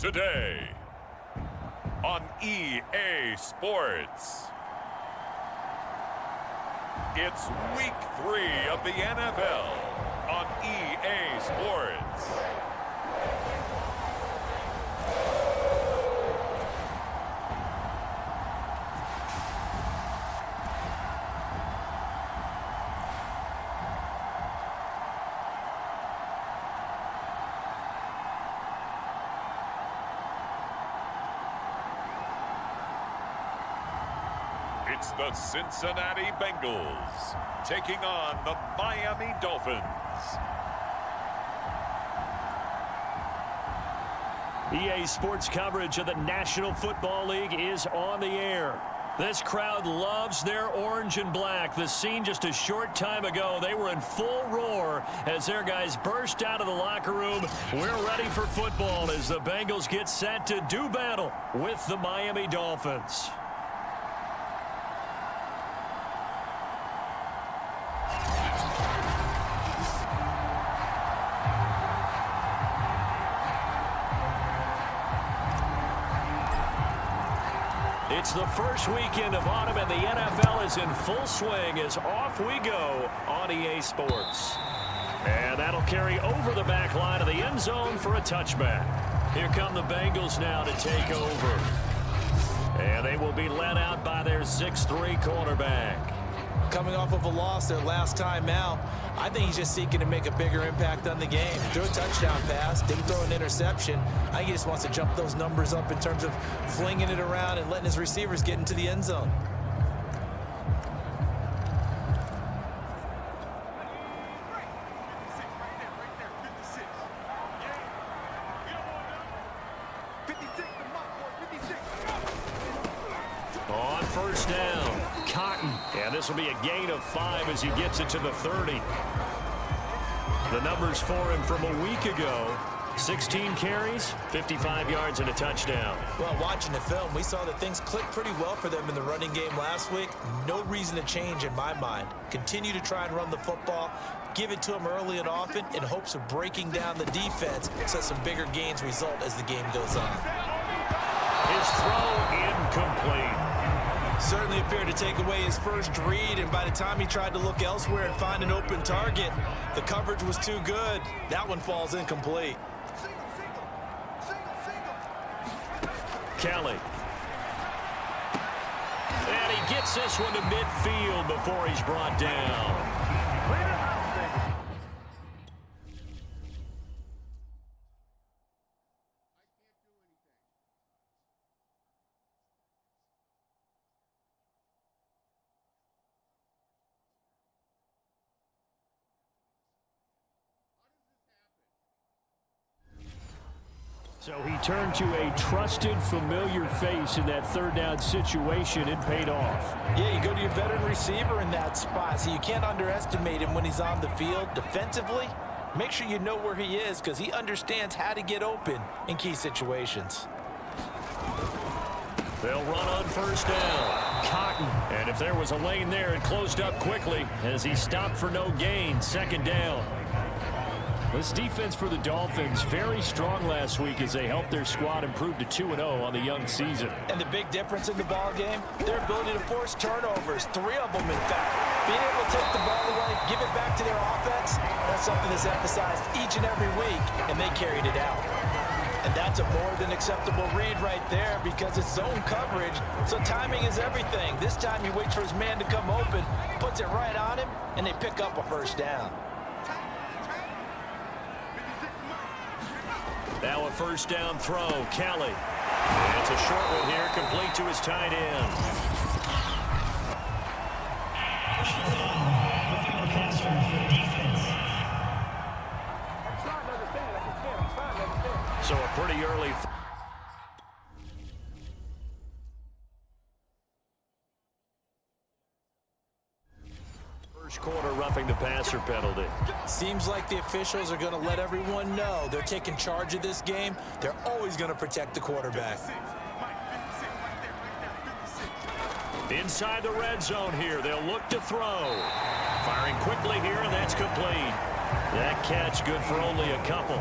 Today on EA Sports. It's week 3 of the NFL on EA Sports. It's the Cincinnati Bengals taking on the Miami Dolphins. EA Sports coverage of the National Football League is on the air. This crowd loves their orange and black. The scene just a short time ago, they were in full roar as their guys burst out of the locker room. We're ready for football as the Bengals get set to do battle with the Miami Dolphins. It's the first weekend of autumn, and the NFL is in full swing as off we go on EA Sports. And that'll carry over the back line of the end zone for a touchback. Here come the Bengals now to take over. And they will be led out by their 6'3" quarterback. Coming off of a loss their last time out, I think he's just seeking to make a bigger impact on the game. Threw a touchdown pass, didn't throw an interception. I think he just wants to jump those numbers up in terms of flinging it around and letting his receivers get into the end zone. On first down, Cotton. And this will be a gain of 5 as he gets it to the 30. The numbers for him from a week ago: 16 carries, 55 yards, and a touchdown. Well, watching the film, we saw that things clicked pretty well for them in the running game last week. No reason to change in my mind. Continue to try and run the football, give it to them early and often in hopes of breaking down the defense so some bigger gains result as the game goes on. His throw incomplete. Certainly appeared to take away his first read, and by the time he tried to look elsewhere and find an open target, the coverage was too good. That one falls incomplete. Kelly. And he gets this one to midfield before he's brought down. So he turned to a trusted, familiar face in that third down situation. It paid off. Yeah, you go to your veteran receiver in that spot, so you can't underestimate him when he's on the field. Defensively, make sure you know where he is because he understands how to get open in key situations. They'll run on first down. Cotton. And if there was a lane there, it closed up quickly as he stopped for no gain. Second down. This defense for the Dolphins, very strong last week as they helped their squad improve to 2-0 on the young season. And the big difference in the ball game, their ability to force turnovers, 3 of them in fact. Being able to take the ball away, give it back to their offense, that's something that's emphasized each and every week, and they carried it out. And that's a more than acceptable read right there because it's zone coverage, so timing is everything. This time he waits for his man to come open, puts it right on him, and they pick up a first down. Now a first down throw, Kelly. And it's a short one here, complete to his tight end. So a pretty early... First quarter roughing the passer penalty. Seems like the officials are going to let everyone know they're taking charge of this game. They're always going to protect the quarterback. Inside the red zone here, they'll look to throw. Firing quickly here, and that's complete. That catch good for only a couple.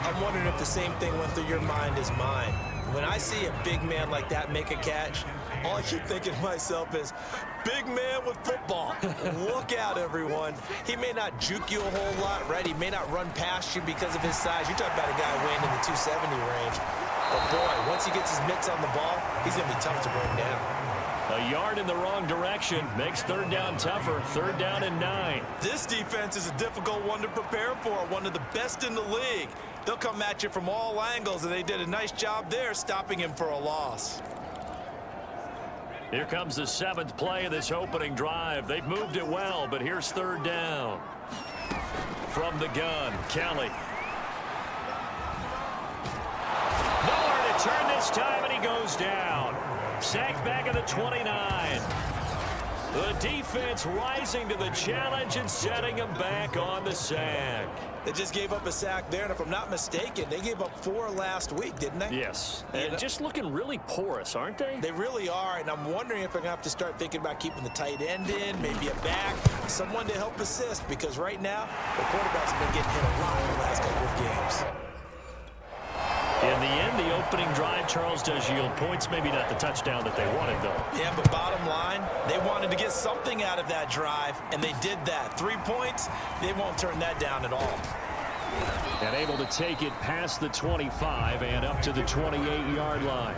I'm wondering if the same thing went through your mind as mine. When I see a big man like that make a catch, all I keep thinking to myself is, big man with football. Look out, everyone. He may not juke you a whole lot, right? He may not run past you because of his size. You're talking about a guy weighing in the 270 range. But, boy, once he gets his mitts on the ball, he's going to be tough to bring down. A yard in the wrong direction makes third down tougher. Third down and 9. This defense is a difficult one to prepare for, one of the best in the league. They'll come at you from all angles, and they did a nice job there stopping him for a loss. Here comes the 7th play of this opening drive. They've moved it well, but here's third down. From the gun, Kelly. Nowhere to turn this time, and he goes down. Sacked back at the 29. The defense rising to the challenge and setting him back on the sack. They just gave up a sack there, and if I'm not mistaken, they gave up 4 last week, didn't they? Yes. And just looking really porous, aren't they? They really are, and I'm wondering if they're going to have to start thinking about keeping the tight end in, maybe a back, someone to help assist, because right now, the quarterback's been getting hit a lot in the last couple of games. In the end, the opening drive, Charles, does yield points. Maybe not the touchdown that they wanted, though. Yeah, but bottom line, they wanted to get something out of that drive, and they did that. 3 points, they won't turn that down at all. And able to take it past the 25 and up to the 28-yard line.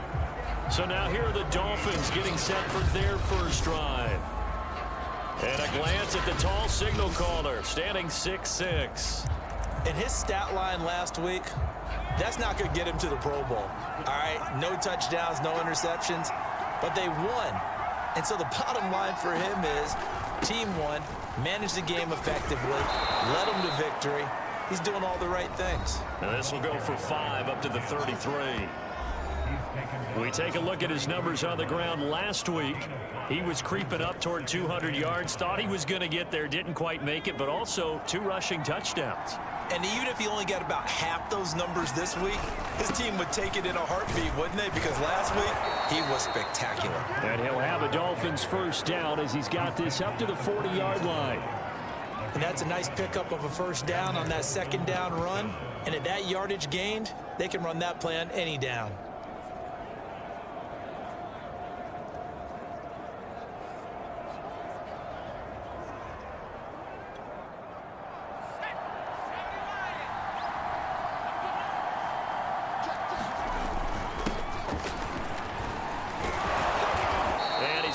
So now here are the Dolphins getting set for their first drive. And a glance at the tall signal caller, standing 6'6". In his stat line last week, that's not going to get him to the Pro Bowl. All right, no touchdowns, no interceptions, but they won. And so the bottom line for him is team won, managed the game effectively, led them to victory. He's doing all the right things. Now this will go for 5 up to the 33. We take a look at his numbers on the ground last week. He was creeping up toward 200 yards, thought he was going to get there, didn't quite make it, but also 2 rushing touchdowns. And even if he only got about half those numbers this week, his team would take it in a heartbeat, wouldn't they? Because last week, he was spectacular. And he'll have a Dolphins first down as he's got this up to the 40-yard line. And that's a nice pickup of a first down on that second down run. And at that yardage gained, they can run that play on any down.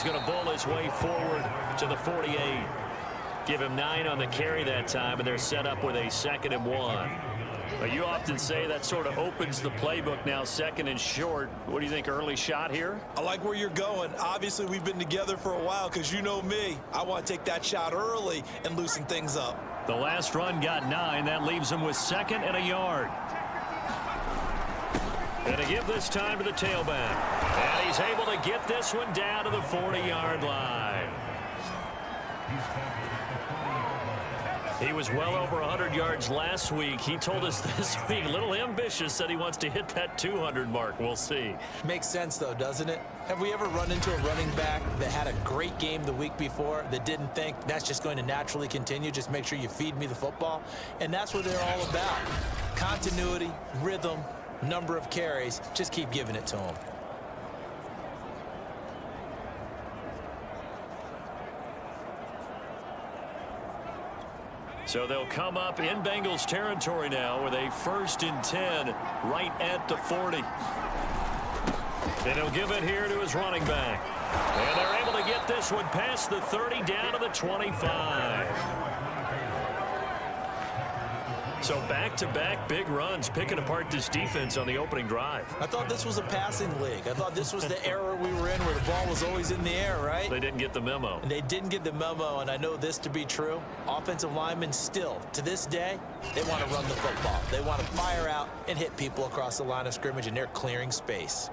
Going to bowl his way forward to the 48. Give him 9 on the carry that time, and they're set up with a 2nd and 1. But you often say that sort of opens the playbook now, 2nd and short. What do you think, early shot here? I like where you're going. Obviously, we've been together for a while because you know me. I want to take that shot early and loosen things up. The last run got 9. That leaves him with 2nd and a yard. And to give this time to the tailback. And he's able to get this one down to the 40-yard line. He was well over 100 yards last week. He told us this week, a little ambitious, said he wants to hit that 200 mark. We'll see. Makes sense, though, doesn't it? Have we ever run into a running back that had a great game the week before that didn't think that's just going to naturally continue? Just make sure you feed me the football. And that's what they're all about. Continuity, rhythm, number of carries. Just keep giving it to them. So they'll come up in Bengals territory now with a 1st and 10 right at the 40. And he'll give it here to his running back. And they're able to get this one past the 30 down to the 25. So back-to-back big runs picking apart this defense on the opening drive. I thought this was a passing league. I thought this was the era we were in where the ball was always in the air, right? They didn't get the memo. And they didn't get the memo, and I know this to be true. Offensive linemen still, to this day, they want to run the football. They want to fire out and hit people across the line of scrimmage, and they're clearing space.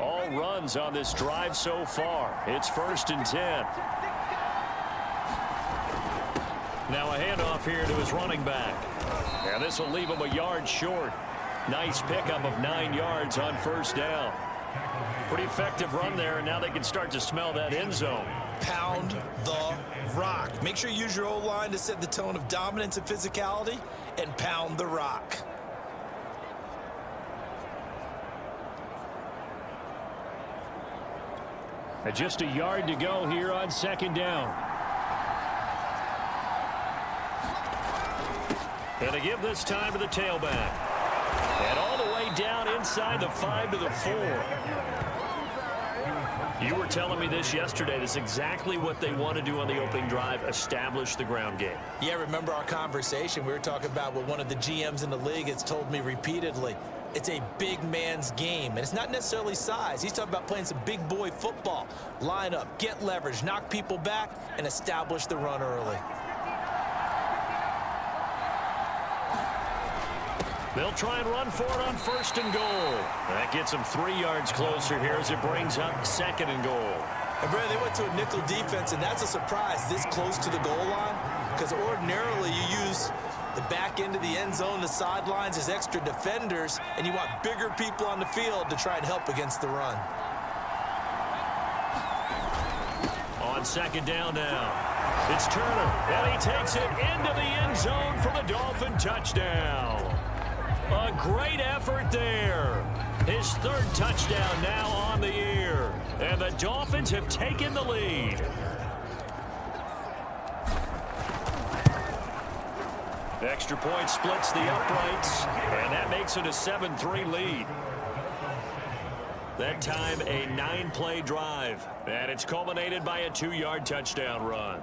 All runs on this drive so far. It's 1st and 10. Now a handoff here to his running back. And this will leave him a yard short. Nice pickup of 9 yards on 1st down. Pretty effective run there, and now they can start to smell that end zone. Pound the rock. Make sure you use your O-line to set the tone of dominance and physicality, and pound the rock. And just a yard to go here on second down. And to give this time to the tailback. And all the way down inside the 5 to the 4. You were telling me this yesterday. This is exactly what they want to do on the opening drive, establish the ground game. Yeah, remember our conversation? We were talking about what one of the GMs in the league has told me repeatedly. It's a big man's game, and it's not necessarily size. He's talking about playing some big boy football. Line up, get leverage, knock people back, and establish the run early. They'll try and run for it on 1st and goal. That gets them 3 yards closer here as it brings up 2nd and goal. And Brad, they went to a nickel defense, and that's a surprise this close to the goal line, because ordinarily you use the back end of the end zone, the sidelines as extra defenders, and you want bigger people on the field to try and help against the run. On 2nd down now, it's Turner, and he takes it into the end zone for the Dolphin touchdown. A great effort there. His 3rd touchdown now on the year. And the Dolphins have taken the lead. The extra point splits the uprights, and that makes it a 7-3 lead. That time a 9-play drive, and it's culminated by a 2-yard touchdown run.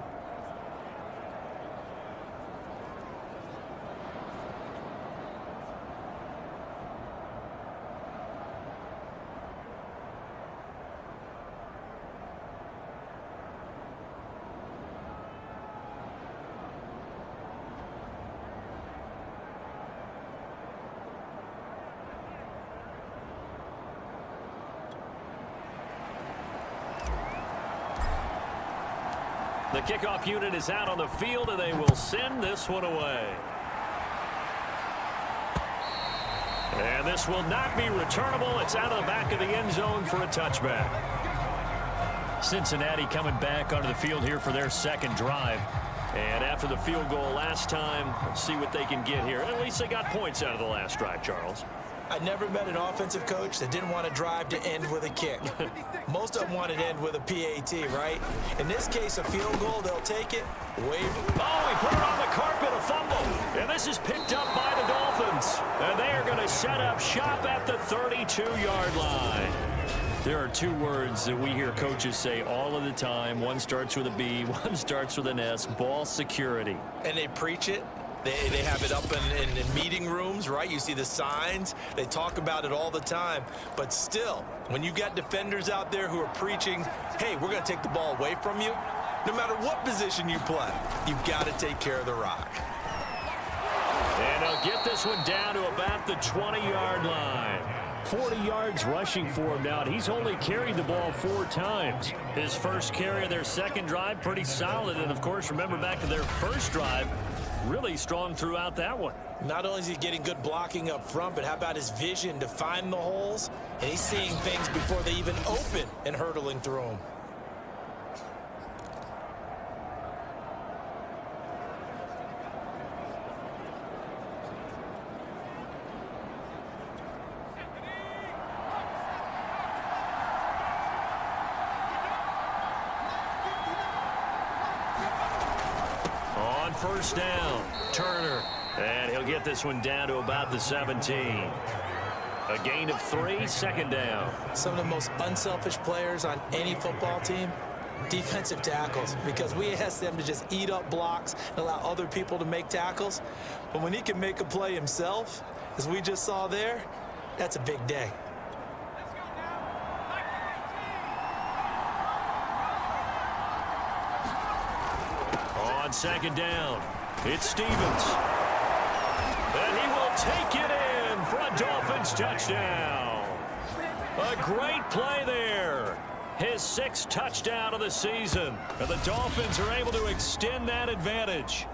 The kickoff unit is out on the field, and they will send this one away. And this will not be returnable. It's out of the back of the end zone for a touchback. Cincinnati coming back onto the field here for their 2nd drive. And after the field goal last time, let's see what they can get here. At least they got points out of the last drive, Charles. I never met an offensive coach that didn't want to drive to end with a kick. Most of them wanted to end with a PAT, right? In this case, a field goal, they'll take it, wave it. Oh, he put it on the carpet, a fumble. And this is picked up by the Dolphins. And they are going to set up shop at the 32-yard line. There are 2 words that we hear coaches say all of the time. One starts with a B, one starts with an S, ball security. And they preach it. They have it up in meeting rooms, right? You see the signs. They talk about it all the time. But still, when you got defenders out there who are preaching, hey, we're going to take the ball away from you, no matter what position you play, you've got to take care of the rock. And they'll get this one down to about the 20-yard line. 40 yards rushing for him now. He's only carried the ball 4 times. His first carry of their 2nd drive, pretty solid. And, of course, remember back to their 1st drive, really strong throughout that one. Not only is he getting good blocking up front, but how about his vision to find the holes? And he's seeing things before they even open and hurdling through them. On 1st down, Turner. And he'll get this one down to about the 17. A gain of 3, 2nd down. Some of the most unselfish players on any football team, defensive tackles, because we ask them to just eat up blocks and allow other people to make tackles. But when he can make a play himself, as we just saw there, that's a big day. On 2nd down, it's Stevens. And he will take it in for a Dolphins touchdown. A great play there. His 6th touchdown of the season. And the Dolphins are able to extend that advantage.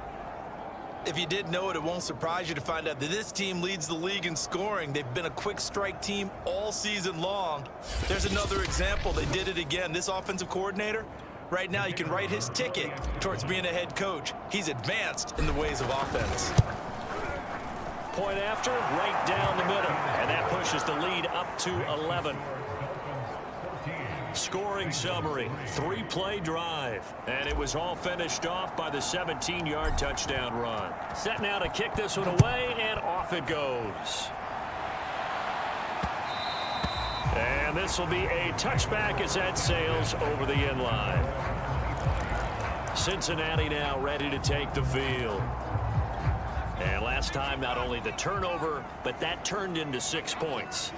If you didn't know it, it won't surprise you to find out that this team leads the league in scoring. They've been a quick strike team all season long. There's another example. They did it again. This offensive coordinator, right now you can write his ticket towards being a head coach. He's advanced in the ways of offense. Point after, right down the middle. And that pushes the lead up to 11. Scoring summary, 3-play drive. And it was all finished off by the 17-yard touchdown run. Set now to kick this one away, and off it goes. And this will be a touchback as that sails over the end line. Cincinnati now ready to take the field. And last time, not only the turnover, but that turned into 6 points.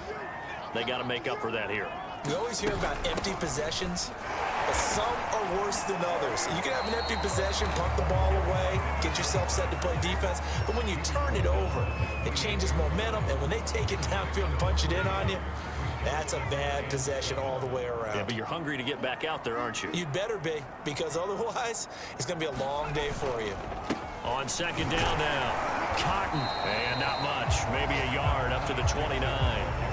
They got to make up for that here. We always hear about empty possessions, but some are worse than others. You can have an empty possession, punt the ball away, get yourself set to play defense, but when you turn it over, it changes momentum, and when they take it downfield and punch it in on you, that's a bad possession all the way around. Yeah, but you're hungry to get back out there, aren't you? You'd better be, because otherwise, it's going to be a long day for you. On second down now, Cotton, and not much, maybe a yard up to the 29.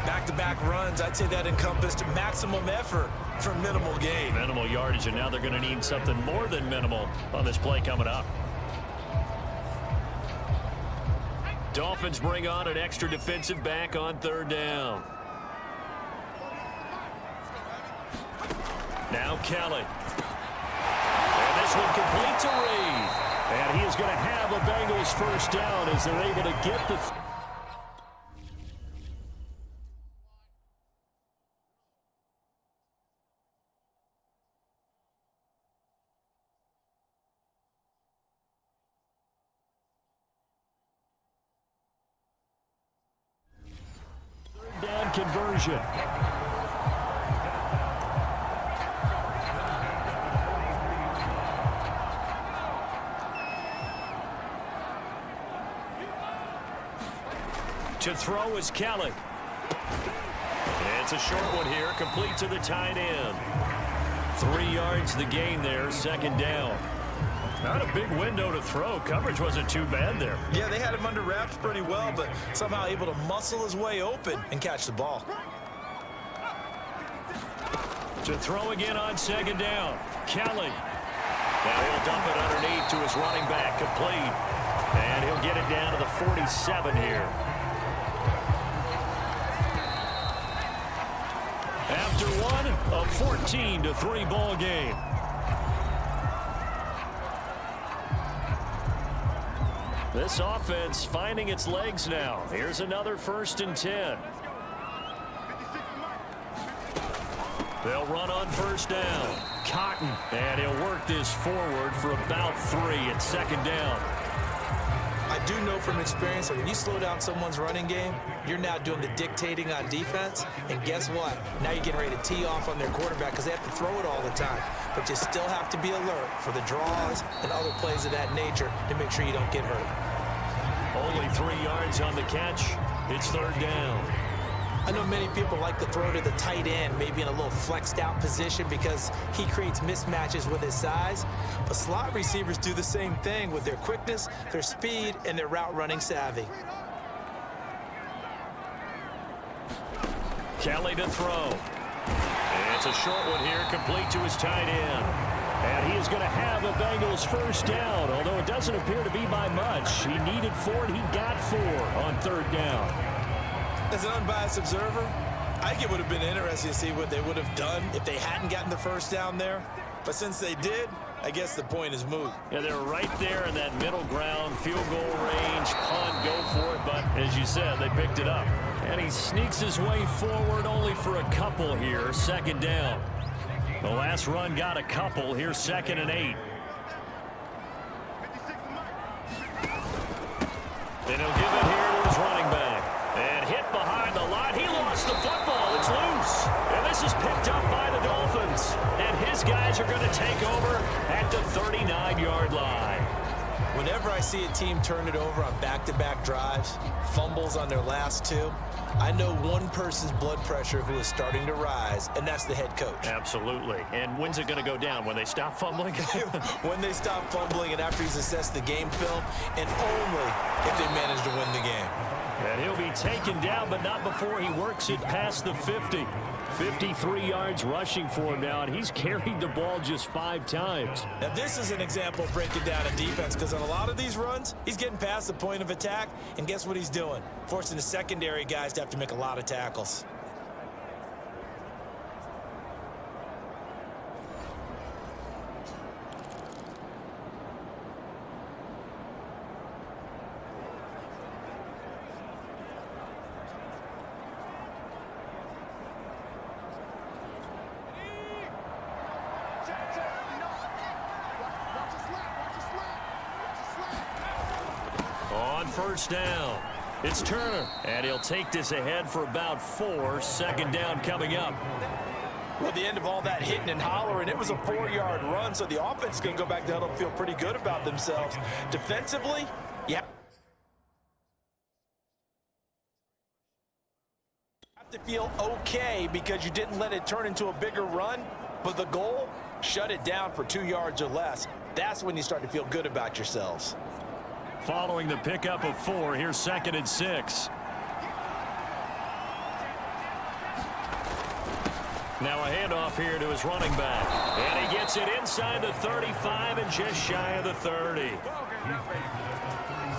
Back-to-back runs, I'd say that encompassed maximum effort for minimal gain. Minimal yardage, and now they're going to need something more than minimal on this play coming up. Dolphins bring on an extra defensive back on third down. Now Kelly. And this one complete to Reed. And he is going to have a Bengals first down as they're able to get the... down conversion. To throw is Kelly. It's a short one here, complete to the tight end. 3 yards the gain there, second down. Not a big window to throw. Coverage wasn't too bad there. Yeah, they had him under wraps pretty well, but somehow able to muscle his way open and catch the ball. To throw again on second down. Kelly. Now he'll dump it underneath to his running back, complete. And he'll get it down to the 47 here. After one, a 14-3 ball game. This offense finding its legs now. Here's another 1st and 10. They'll run on first down. Cotton, and he'll work this forward for about 3 at second down. I do know from experience that when you slow down someone's running game, you're now doing the dictating on defense. And guess what? Now you're getting ready to tee off on their quarterback because they have to throw it all the time. But you still have to be alert for the draws and other plays of that nature to make sure you don't get hurt. Only 3 yards on the catch. It's third down. I know many people like to throw to the tight end, maybe in a little flexed out position because he creates mismatches with his size. But slot receivers do the same thing with their quickness, their speed, and their route running savvy. Kelly to throw. And it's a short one here, complete to his tight end. And he is going to have a Bengals first down, although it doesn't appear to be by much. He needed 4, and he got 4 on third down. As an unbiased observer, I think it would have been interesting to see what they would have done if they hadn't gotten the first down there. But since they did, I guess the point is moot. Yeah, they're right there in that middle ground, field goal range, punt, go for it. But as you said, they picked it up. And he sneaks his way forward only for a couple here, second down. The last run got a couple. Here's 2nd and 8. Then he'll give it here to his running back. And hit behind the line. He lost the football. It's loose. And this is picked up by the Dolphins. And his guys are going to take over at the 39-yard line. Whenever I see a team turn it over on back-to-back drives, fumbles on their last two, I know one person's blood pressure who is starting to rise, and that's the head coach. Absolutely. And when's it going to go down? When they stop fumbling? When they stop fumbling and after he's assessed the game film, and only if they manage to win the game. And he'll be taken down, but not before he works it past the 50. 53 yards rushing for him now, and he's carried the ball just 5 times. Now, this is an example of breaking down a defense, because on a lot of these runs, he's getting past the point of attack, and guess what he's doing? Forcing the secondary guys to have to make a lot of tackles. On first down, it's Turner, and he'll take this ahead for about 4. Second down coming up. Well, at the end of all that hitting and hollering, it was a 4-yard run, so the offense is going to go back to huddle and feel pretty good about themselves. Defensively, yeah. Have to feel okay because you didn't let it turn into a bigger run, but the goal, shut it down for 2 yards or less. That's when you start to feel good about yourselves. Following the pickup of 4, here's 2nd and 6. Now a handoff here to his running back. And he gets it inside the 35 and just shy of the 30.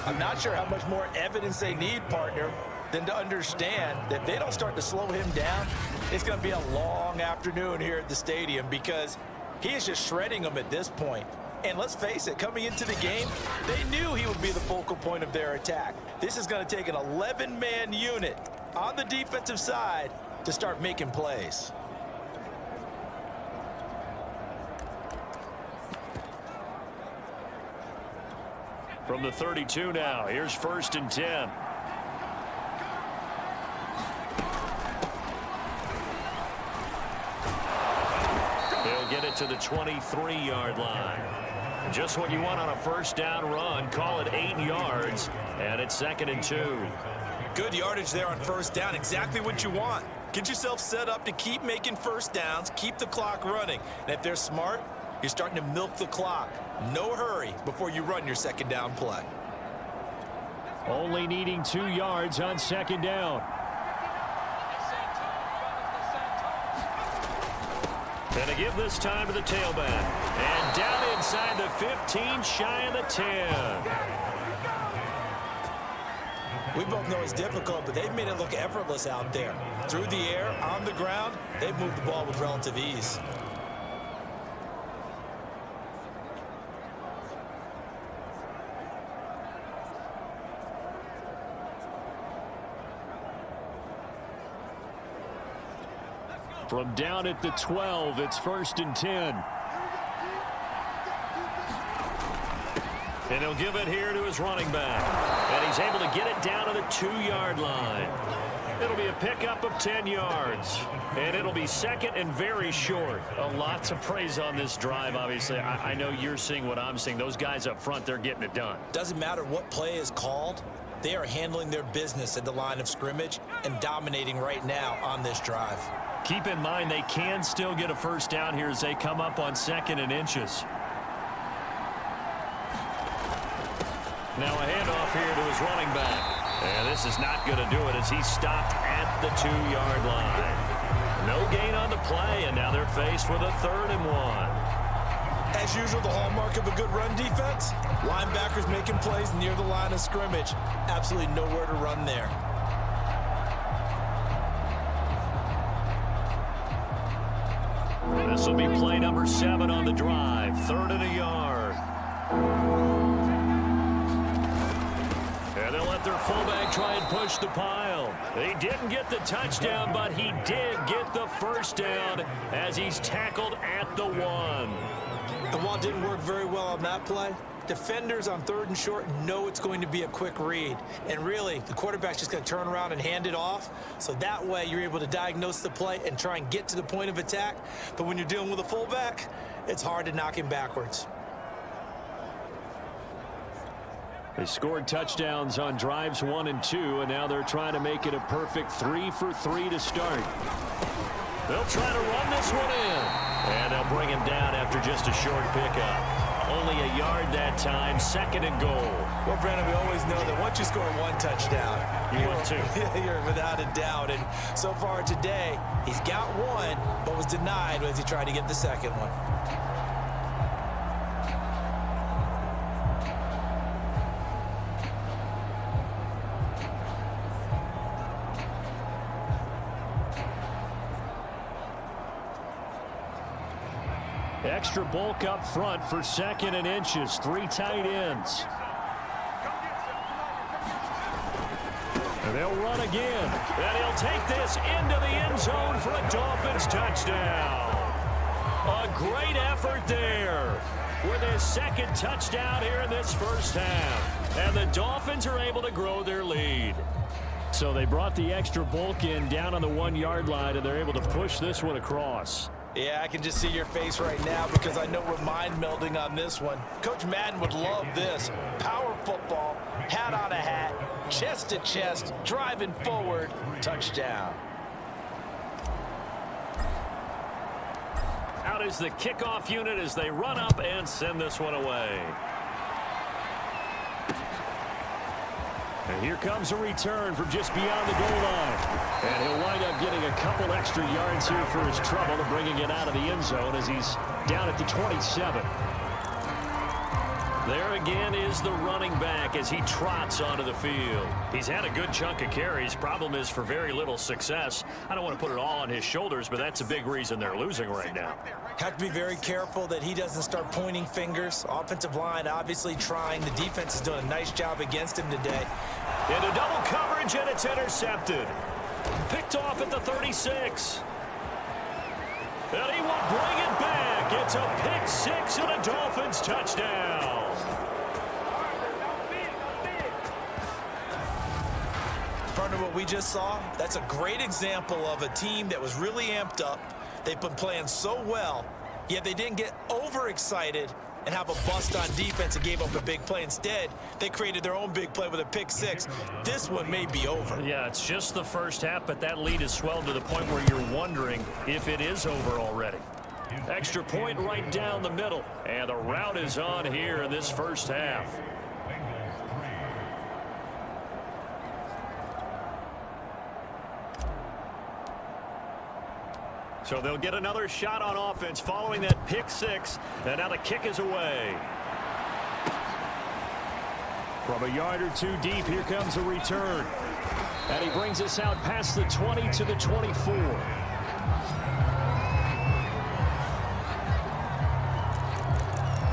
I'm not sure how much more evidence they need, partner, than to understand that if they don't start to slow him down, it's going to be a long afternoon here at the stadium because he is just shredding them at this point. And let's face it, coming into the game, they knew he would be the focal point of their attack. This is going to take an 11-man unit on the defensive side to start making plays. From the 32 now, here's 1st and 10. They'll get it to the 23-yard line. Just what you want on a first down run. Call it 8 yards, and it's 2nd and 2. Good yardage there on first down. Exactly what you want. Get yourself set up to keep making first downs, keep the clock running. And if they're smart, you're starting to milk the clock. No hurry before you run your second down play. Only needing 2 yards on 2nd down. And to give this time to the tailback. And down inside the 15, shy of the 10. We both know it's difficult, but they've made it look effortless out there. Through the air, on the ground, they've moved the ball with relative ease. From down at the 12, it's 1st and 10. And he'll give it here to his running back. And he's able to get it down to the 2-yard line. It'll be a pickup of 10 yards. And it'll be 2nd and very short. A lot to praise on this drive, obviously. I know you're seeing what I'm seeing. Those guys up front, they're getting it done. Doesn't matter what play is called. They are handling their business at the line of scrimmage and dominating right now on this drive. Keep in mind they can still get a first down here as they come up on 2nd and inches. Now a handoff here to his running back. And this is not going to do it as he's stopped at the 2-yard line. No gain on the play, and now they're faced with a 3rd and 1. As usual, the hallmark of a good run defense, linebackers making plays near the line of scrimmage. Absolutely nowhere to run there. This will be play number 7 on the drive. 3rd and a yard. And they'll let their fullback try and push the pile. He didn't get the touchdown, but he did get the first down as he's tackled at the 1. And while it didn't work very well on that play, defenders on 3rd and short know it's going to be a quick read. And really, the quarterback's just going to turn around and hand it off. So that way, you're able to diagnose the play and try and get to the point of attack. But when you're dealing with a fullback, it's hard to knock him backwards. They scored touchdowns on drives 1 and 2, and now they're trying to make it a perfect 3 for 3 to start. They'll try to run this one in. And they'll bring him down after just a short pickup. Only a yard that time, 2nd and goal. Well, Brandon, we always know that once you score 1 touchdown, you will too. You're without a doubt. And so far today, he's got 1, but was denied as he tried to get the 2nd one. Extra bulk up front for 2nd and inches. 3 tight ends. And they'll run again. And he'll take this into the end zone for a Dolphins touchdown. A great effort there with his 2nd touchdown here in this first half. And the Dolphins are able to grow their lead. So they brought the extra bulk in down on the 1-yard line, and they're able to push this one across. Yeah, I can just see your face right now because I know we're mind melding on this one. Coach Madden would love this. Power football, hat on a hat, chest to chest, driving forward, touchdown. Out is the kickoff unit as they run up and send this one away. And here comes a return from just beyond the goal line. And he'll wind up getting a couple extra yards here for his trouble and bringing it out of the end zone as he's down at the 27. There again is the running back as he trots onto the field. He's had a good chunk of carries. Problem is for very little success. I don't want to put it all on his shoulders, but that's a big reason they're losing right now. Have to be very careful that he doesn't start pointing fingers. Offensive line obviously trying. The defense is doing a nice job against him today. Into double coverage, and it's intercepted. Picked off at the 36. And he will bring it back. It's a pick 6 and a Dolphins touchdown. Partner, what we just saw, that's a great example of a team that was really amped up. They've been playing so well, yet they didn't get overexcited and have a bust on defense and gave up a big play. Instead, they created their own big play with a pick 6. This one may be over. Yeah, it's just the first half, but that lead has swelled to the point where you're wondering if it is over already. Extra point right down the middle, and the route is on here in this first half. So they'll get another shot on offense following that pick 6, and now the kick is away. From a yard or 2 deep, here comes a return. And he brings us out past the 20 to the 24.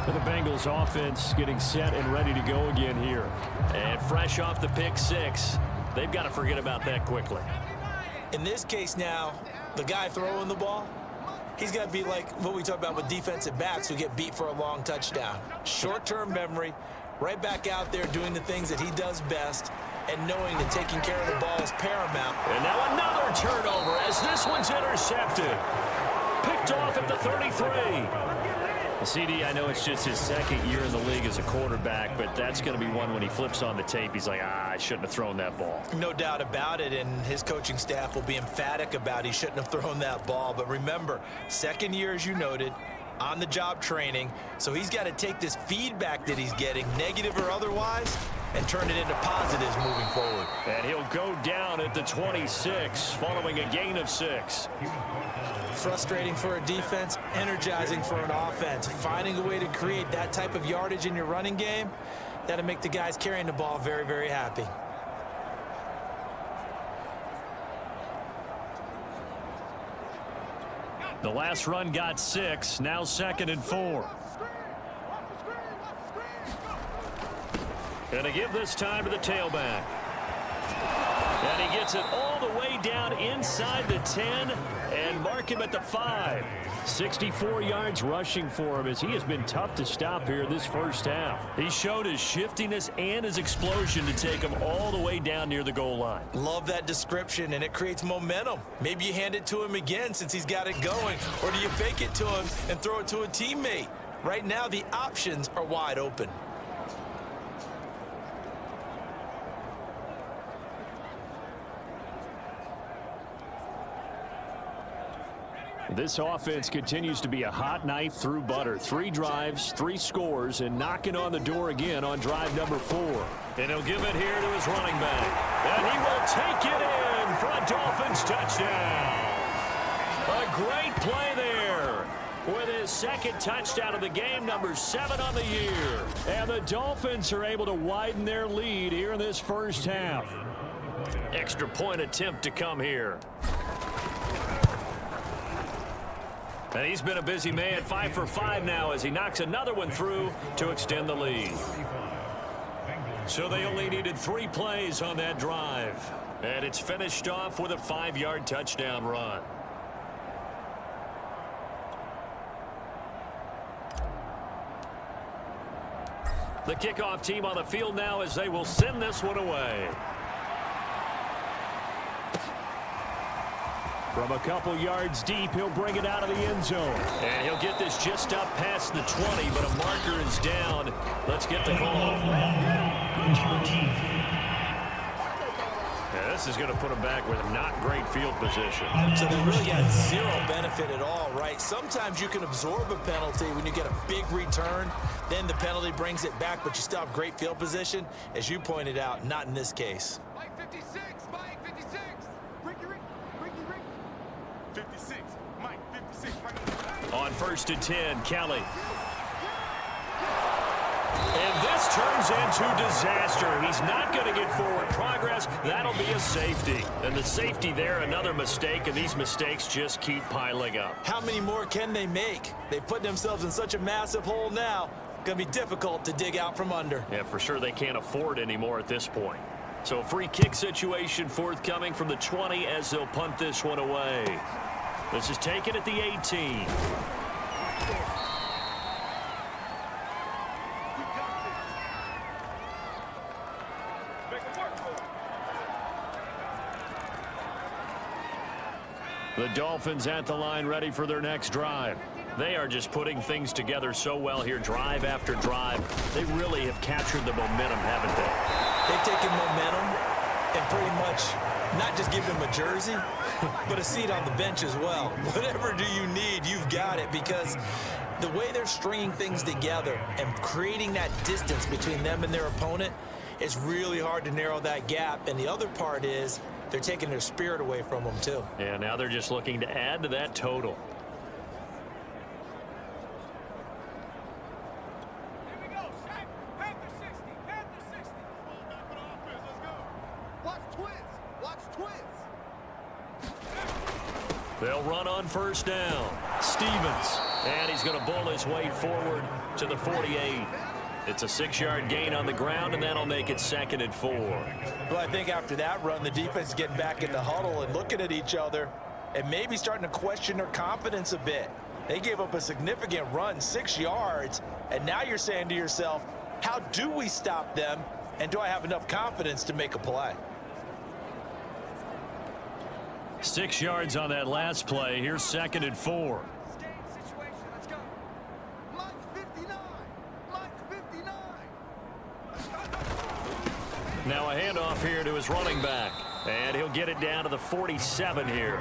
The Bengals offense getting set and ready to go again here. And fresh off the pick 6, they've got to forget about that quickly. In this case now, the guy throwing the ball, he's got to be like what we talk about with defensive backs who get beat for a long touchdown. Short-term memory, right back out there doing the things that he does best and knowing that taking care of the ball is paramount. And now another turnover as this one's intercepted. Picked off at the 33. CD, I know it's just his 2nd year in the league as a quarterback, but that's going to be one when he flips on the tape. He's like, I shouldn't have thrown that ball. No doubt about it, and his coaching staff will be emphatic about he shouldn't have thrown that ball. But remember, 2nd year, as you noted, on-the-job training, so he's got to take this feedback that he's getting, negative or otherwise, and turn it into positives moving forward. And he'll go down at the 26 following a gain of 6. Frustrating for a defense, energizing for an offense. Finding a way to create that type of yardage in your running game, that'll make the guys carrying the ball very, very happy. The last run got 6, now 2nd and 4. And to give this time to the tailback. And he gets it all the way down inside the 10 and mark him at the 5. 64 yards rushing for him as he has been tough to stop here this first half. He showed his shiftiness and his explosion to take him all the way down near the goal line. Love that description, and it creates momentum. Maybe you hand it to him again since he's got it going, or do you fake it to him and throw it to a teammate? Right now, the options are wide open. This offense continues to be a hot knife through butter. 3 drives, 3 scores, and knocking on the door again on drive number 4. And he'll give it here to his running back. And he will take it in for a Dolphins touchdown. A great play there with his second touchdown of the game, number 7 on the year. And the Dolphins are able to widen their lead here in this first half. Extra point attempt to come here. And he's been a busy man, 5 for 5 now as he knocks another one through to extend the lead. So they only needed 3 plays on that drive. And it's finished off with a 5-yard touchdown run. The kickoff team on the field now as they will send this one away. From a couple yards deep, he'll bring it out of the end zone. And he'll get this just up past the 20, but a marker is down. Let's get the call. Yeah, this is going to put him back with not great field position. So they really got 0 benefit at all, right? Sometimes you can absorb a penalty when you get a big return. Then the penalty brings it back, but you still have great field position. As you pointed out, not in this case. Mike 56, Mike 56. Ricky, 56, Mike 56. On 1st and 10, Kelly. And this turns into disaster. He's not going to get forward progress. That'll be a safety. And the safety there, another mistake, and these mistakes just keep piling up. How many more can they make? They put themselves in such a massive hole now. Going to be difficult to dig out from under. Yeah, for sure they can't afford anymore at this point. So a free kick situation forthcoming from the 20 as they'll punt this one away. This is taken at the 18. The Dolphins at the line ready for their next drive. They are just putting things together so well here, drive after drive. They really have captured the momentum, haven't they? They've taken momentum and pretty much not just given them a jersey, but a seat on the bench as well. Whatever do you need, you've got it, because the way they're stringing things together and creating that distance between them and their opponent, it's really hard to narrow that gap. And the other part is they're taking their spirit away from them, too. Yeah, now they're just looking to add to that total. Here we go, Shaq. Panther 60, Panther 60. Back for the offense, let's go. Watch twins, watch twins. They'll run on 1st down. Stevens, and he's going to bull his way forward to the 48. It's a 6-yard gain on the ground, and that'll make it 2nd and 4. Well, I think after that run, the defense is getting back in the huddle and looking at each other and maybe starting to question their confidence a bit. They gave up a significant run, 6 yards, and now you're saying to yourself, how do we stop them, and do I have enough confidence to make a play? 6 yards on that last play. Here's 2nd and 4. Now a handoff here to his running back. And he'll get it down to the 47 here.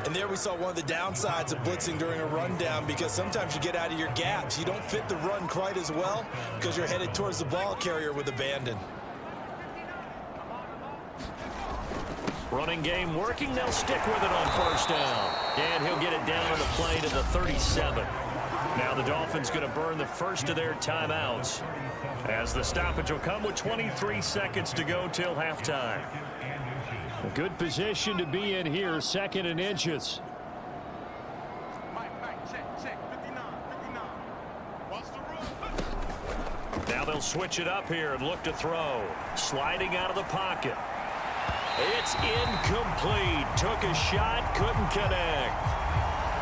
And there we saw one of the downsides of blitzing during a rundown, because sometimes you get out of your gaps. You don't fit the run quite as well because you're headed towards the ball carrier with abandon. Running game working. They'll stick with it on 1st down. And he'll get it down on the play to the 37. Now the Dolphins going to burn the first of their timeouts, as the stoppage will come with 23 seconds to go till halftime. A good position to be in here, 2nd and inches. Mike, check, 59. Watch the run. Now they'll switch it up here and look to throw. Sliding out of the pocket. It's incomplete. Took a shot, couldn't connect.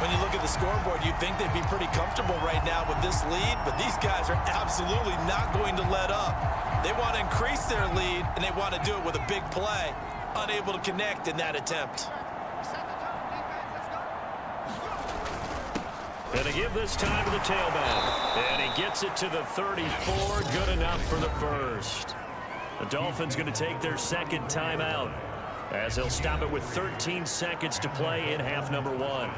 When you look at the scoreboard, you'd think they'd be pretty comfortable right now with this lead, but these guys are absolutely not going to let up. They want to increase their lead, and they want to do it with a big play. Unable to connect in that attempt. And to give this time to the tailback. And he gets it to the 34. Good enough for the first. The Dolphins going to take their 2nd timeout, as they'll stop it with 13 seconds to play in half number 1.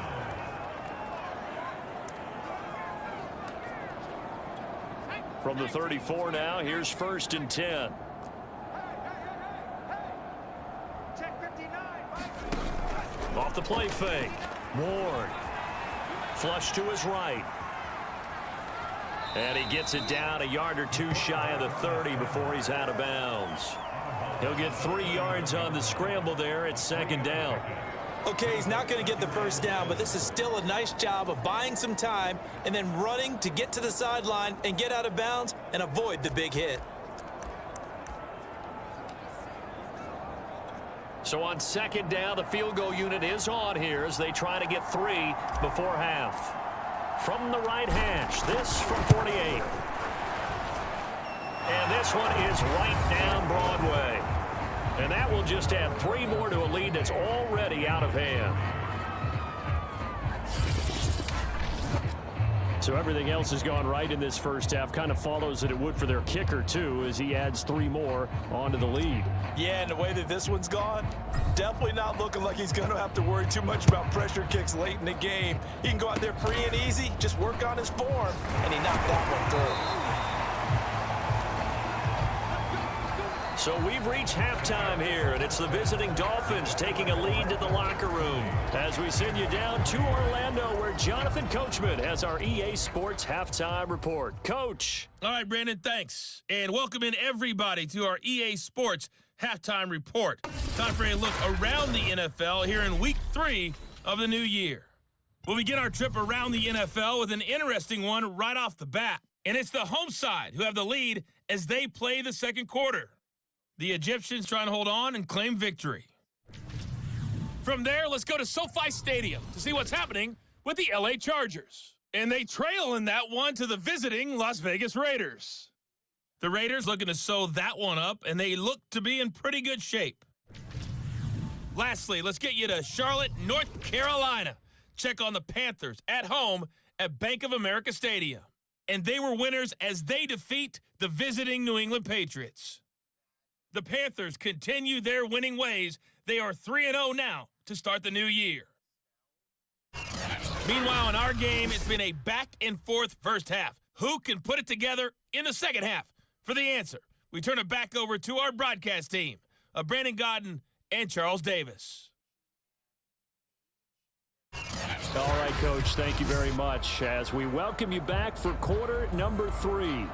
From the 34 now, here's 1st and 10. Check 59. Off the play fake. Ward. Flush to his right. And he gets it down a yard or two shy of the 30 before he's out of bounds. He'll get 3 yards on the scramble there at 2nd down. Okay, he's not going to get the first down, but this is still a nice job of buying some time and then running to get to the sideline and get out of bounds and avoid the big hit. So on 2nd down, the field goal unit is on here as they try to get 3 before half. From the right hash, this from 48. And this one is right down Broadway. And that will just add 3 more to a lead that's already out of hand. So everything else has gone right in this first half. Kind of follows that it would for their kicker, too, as he adds 3 more onto the lead. Yeah, and the way that this one's gone, definitely not looking like he's going to have to worry too much about pressure kicks late in the game. He can go out there free and easy, just work on his form, and he knocked that one through. So we've reached halftime here, and it's the visiting Dolphins taking a lead to the locker room as we send you down to Orlando, where Jonathan Coachman has our EA Sports Halftime Report. Coach. All right, Brandon, thanks. And welcome in everybody to our EA Sports Halftime Report. Time for a look around the NFL here in Week 3 of the new year. We'll begin our trip around the NFL with an interesting one right off the bat. And it's the home side who have the lead as they play the second quarter. The Egyptians trying to hold on and claim victory. From there, let's go to SoFi Stadium to see what's happening with the LA Chargers. And they trail in that one to the visiting Las Vegas Raiders. The Raiders looking to sew that one up, and they look to be in pretty good shape. Lastly, let's get you to Charlotte, North Carolina. Check on the Panthers at home at Bank of America Stadium. And they were winners as they defeat the visiting New England Patriots. The Panthers continue their winning ways. They are 3-0 now to start the new year. Meanwhile, in our game, it's been a back-and-forth first half. Who can put it together in the second half? For the answer, we turn it back over to our broadcast team of Brandon Godden and Charles Davis. All right, Coach, thank you very much as we welcome you back for quarter number 3.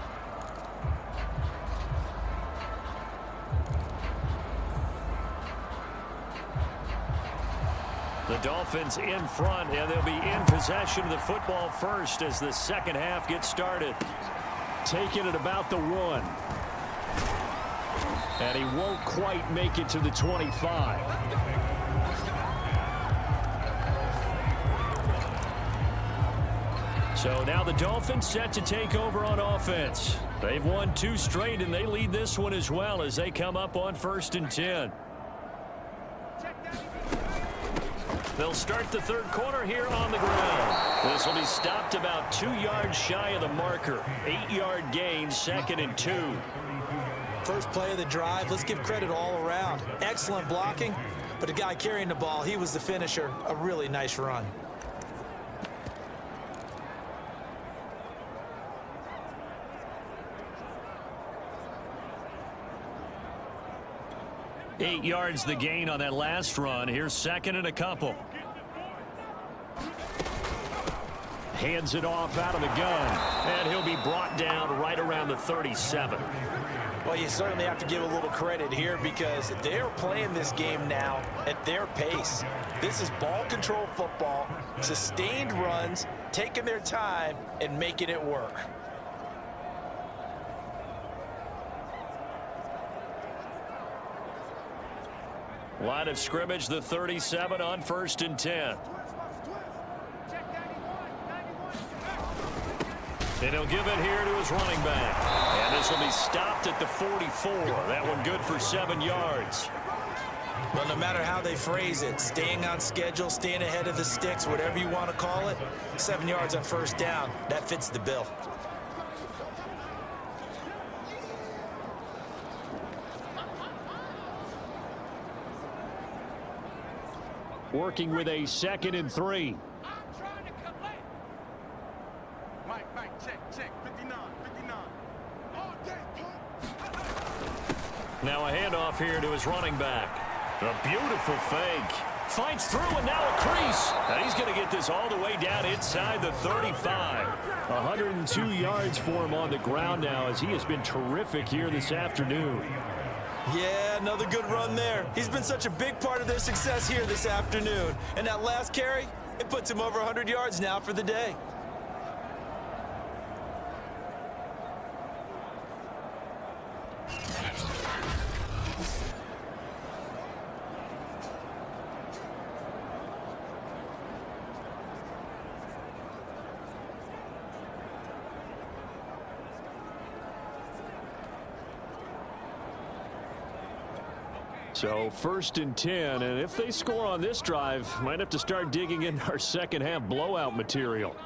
The Dolphins in front, and they'll be in possession of the football first as the second half gets started. Taking it about the 1. And he won't quite make it to the 25. So now the Dolphins set to take over on offense. They've won 2 straight, and they lead this one as well as they come up on 1st and 10. They'll start the third quarter here on the ground. This will be stopped about 2 yards shy of the marker. 8-yard gain, 2nd and 2. First play of the drive, let's give credit all around. Excellent blocking, but the guy carrying the ball, he was the finisher. A really nice run. Eight yards the gain on that last run. Here's 2nd and a couple. Hands it off out of the gun. And he'll be brought down right around the 37. Well, you certainly have to give a little credit here because they're playing this game now at their pace. This is ball control football, sustained runs, taking their time and making it work. Line of scrimmage, the 37 on 1st and 10. And he'll give it here to his running back. And this will be stopped at the 44. That one good for 7 yards. Well, no matter how they phrase it, staying on schedule, staying ahead of the sticks, whatever you want to call it, 7 yards on 1st down, that fits the bill. Working with a 2nd and 3. Mike, check, 59. Now a handoff here to his running back. A beautiful fake. Fights through and now a crease. And he's going to get this all the way down inside the 35. 102 yards for him on the ground now as he has been terrific here this afternoon. Yeah, another good run there. He's been such a big part of their success here this afternoon. And that last carry, it puts him over 100 yards now for the day. So 1st and 10, and if they score on this drive, might have to start digging in our second half blowout material.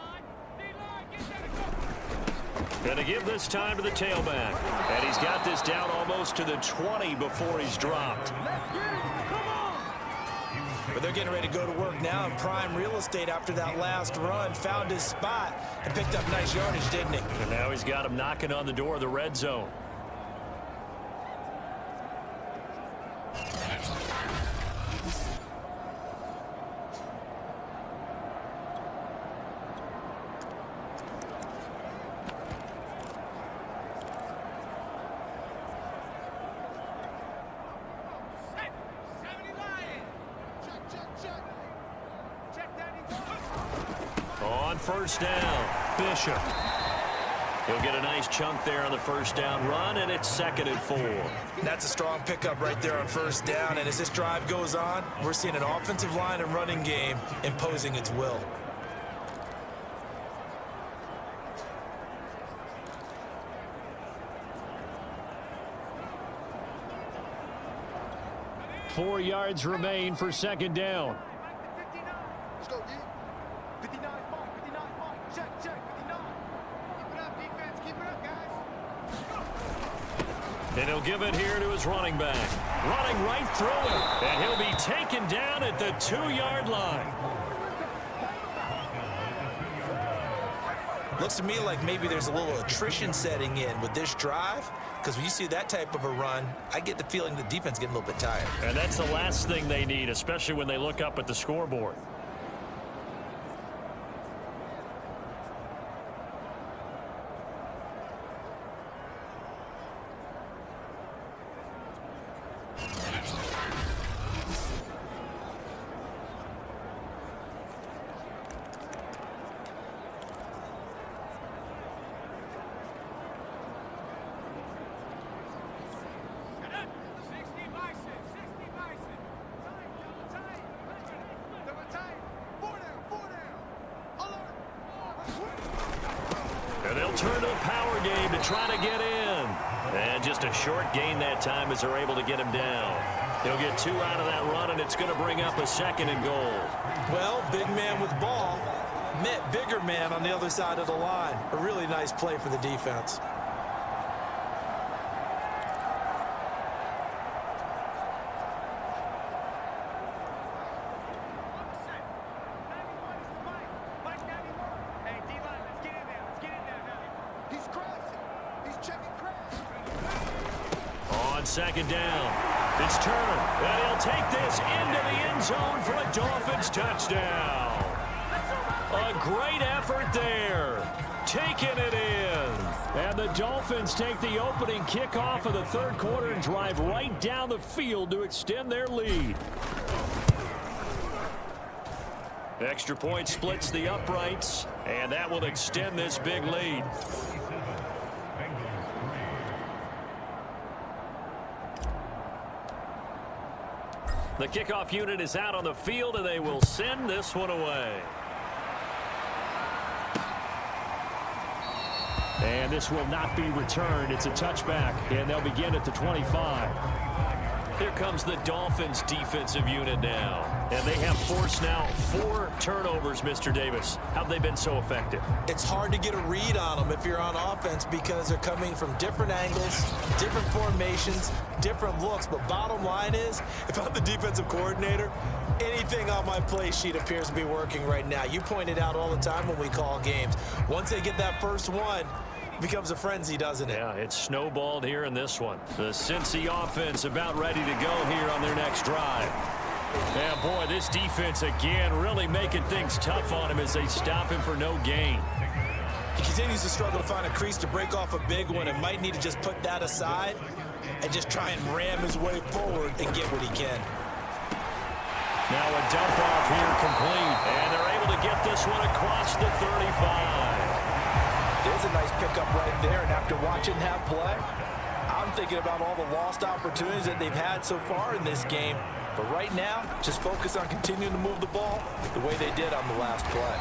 Going to give this time to the tailback. And he's got this down almost to the 20 before he's dropped. But they're getting ready to go to work now in prime real estate after that last run. Found his spot and picked up nice yardage, didn't he? And now he's got him knocking on the door of the red zone. On 1st down, Bishop. He'll get a nice chunk there on the 1st down run, and it's 2nd and 4. That's a strong pickup right there on 1st down, and as this drive goes on, we're seeing an offensive line and running game imposing its will. Four yards remain for 2nd down. Let's go, D. 59 mark, 59 mark. Check, 59. Keep it up, defense. Keep it up, guys. And he'll give it here to his running back. Running right through him. And he'll be taken down at the 2-yard line. Looks to me like maybe there's a little attrition setting in with this drive, because when you see that type of a run, I get the feeling the defense getting a little bit tired. And that's the last thing they need, especially when they look up at the scoreboard. And they'll turn to a power game to try to get in. And just a short gain that time as they're able to get him down. He'll get 2 out of that run, and it's going to bring up a 2nd and goal. Well, big man with ball met bigger man on the other side of the line. A really nice play for the defense. On 2nd down, it's Turner, and he'll take this into the end zone for a Dolphins touchdown. A great effort there, taking it in. And the Dolphins take the opening kickoff of the 3rd quarter and drive right down the field to extend their lead. Extra point splits the uprights, and that will extend this big lead. The kickoff unit is out on the field, and they will send this one away. And this will not be returned. It's a touchback, and they'll begin at the 25. Here comes the Dolphins defensive unit now. And they have forced now 4 turnovers, Mr. Davis. How have they been so effective? It's hard to get a read on them if you're on offense because they're coming from different angles, different formations, different looks. But bottom line is, if I'm the defensive coordinator, anything on my play sheet appears to be working right now. You point it out all the time when we call games. Once they get that first one, becomes a frenzy, doesn't it? Yeah, it's snowballed here in this one. The Cincy offense about ready to go here on their next drive. Yeah, boy, this defense again really making things tough on him as they stop him for no gain. He continues to struggle to find a crease to break off a big one and might need to just put that aside and just try and ram his way forward and get what he can. Now a dump off here complete, and they're able to get this one across the 35. There's a nice pickup right there, and after watching that play, I'm thinking about all the lost opportunities that they've had so far in this game. But right now, just focus on continuing to move the ball the way they did on the last play.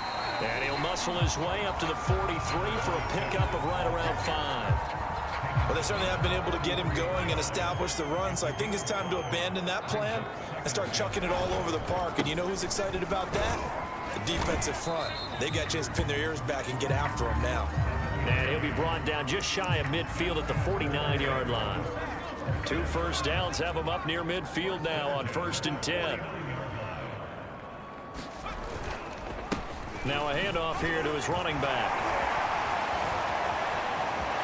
And he'll muscle his way up to the 43 for a pickup of right around 5. Well, they certainly have been able to get him going and establish the run, so I think it's time to abandon that plan and start chucking it all over the park. And you know who's excited about that? The defensive front. They got a chance to pin their ears back and get after him now. And he'll be brought down just shy of midfield at the 49-yard line. 2 first downs have him up near midfield now on 1st and 10. Now a handoff here to his running back.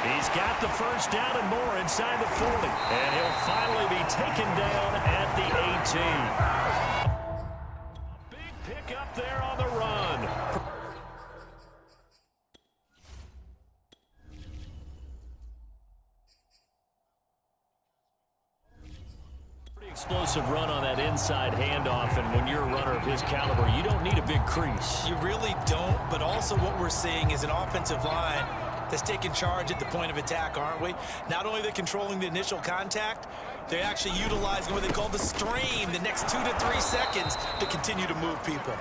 He's got the first down and more inside the 40. And he'll finally be taken down at the 18. Big pickup there on the run. Explosive run on that inside handoff, and when you're a runner of his caliber, you don't need a big crease. You really don't, but also what we're seeing is an offensive line that's taking charge at the point of attack, aren't we? Not only are they controlling the initial contact, they're actually utilizing what they call the stream, the next 2 to 3 seconds to continue to move people.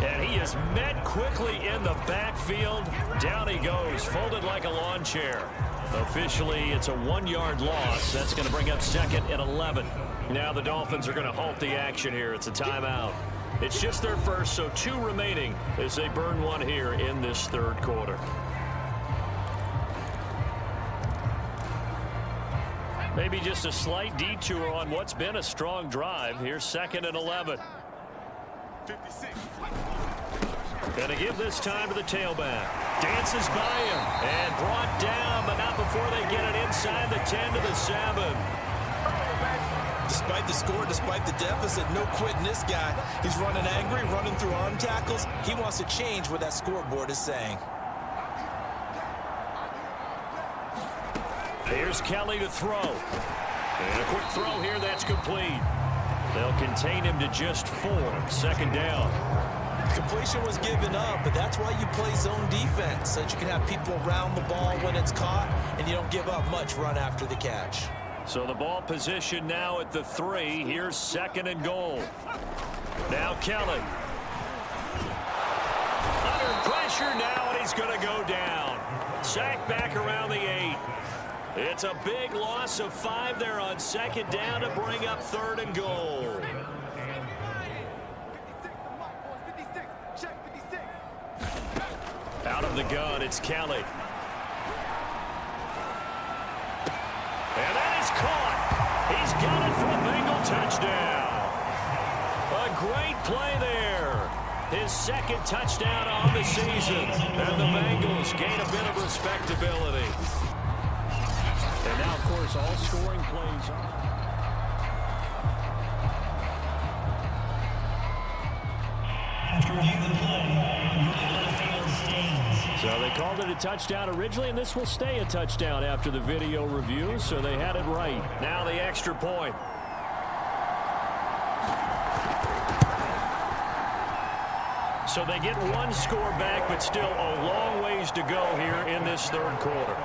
And he is met quickly in the backfield. Down he goes, folded like a lawn chair. Officially, it's a 1-yard loss. That's going to bring up 2nd and 11. Now the Dolphins are going to halt the action here. It's a timeout. It's just their first, so 2 remaining as they burn one here in this 3rd quarter. Maybe just a slight detour on what's been a strong drive. Here's 2nd and 11. 56. Going to give this time to the tailback. Dances by him and brought down, but not before they get it inside the 10 to the 7. Despite the score, despite the deficit, no quitting this guy. He's running angry, running through arm tackles. He wants to change what that scoreboard is saying. Here's Kelly to throw. And a quick throw here, that's complete. They'll contain him to just 4. 2nd down. Completion was given up, but that's why you play zone defense, so that you can have people around the ball when it's caught, and you don't give up much run after the catch. So the ball position now at the 3. Here's 2nd and goal. Now Kelly. Under pressure now, and he's going to go down. Sacked back around the 8. It's a big loss of 5 there on 2nd down to bring up 3rd and goal. 56, check 56. Out of the gun, it's Kelly. And that is caught. He's got it for a Bengal touchdown. A great play there. His 2nd touchdown on the season. And the Bengals gain a bit of respectability. And now, of course, all scoring plays on. So they called it a touchdown originally, and this will stay a touchdown after the video review, so they had it right. Now the extra point. So they get 1 score back, but still a long ways to go here in this 3rd quarter.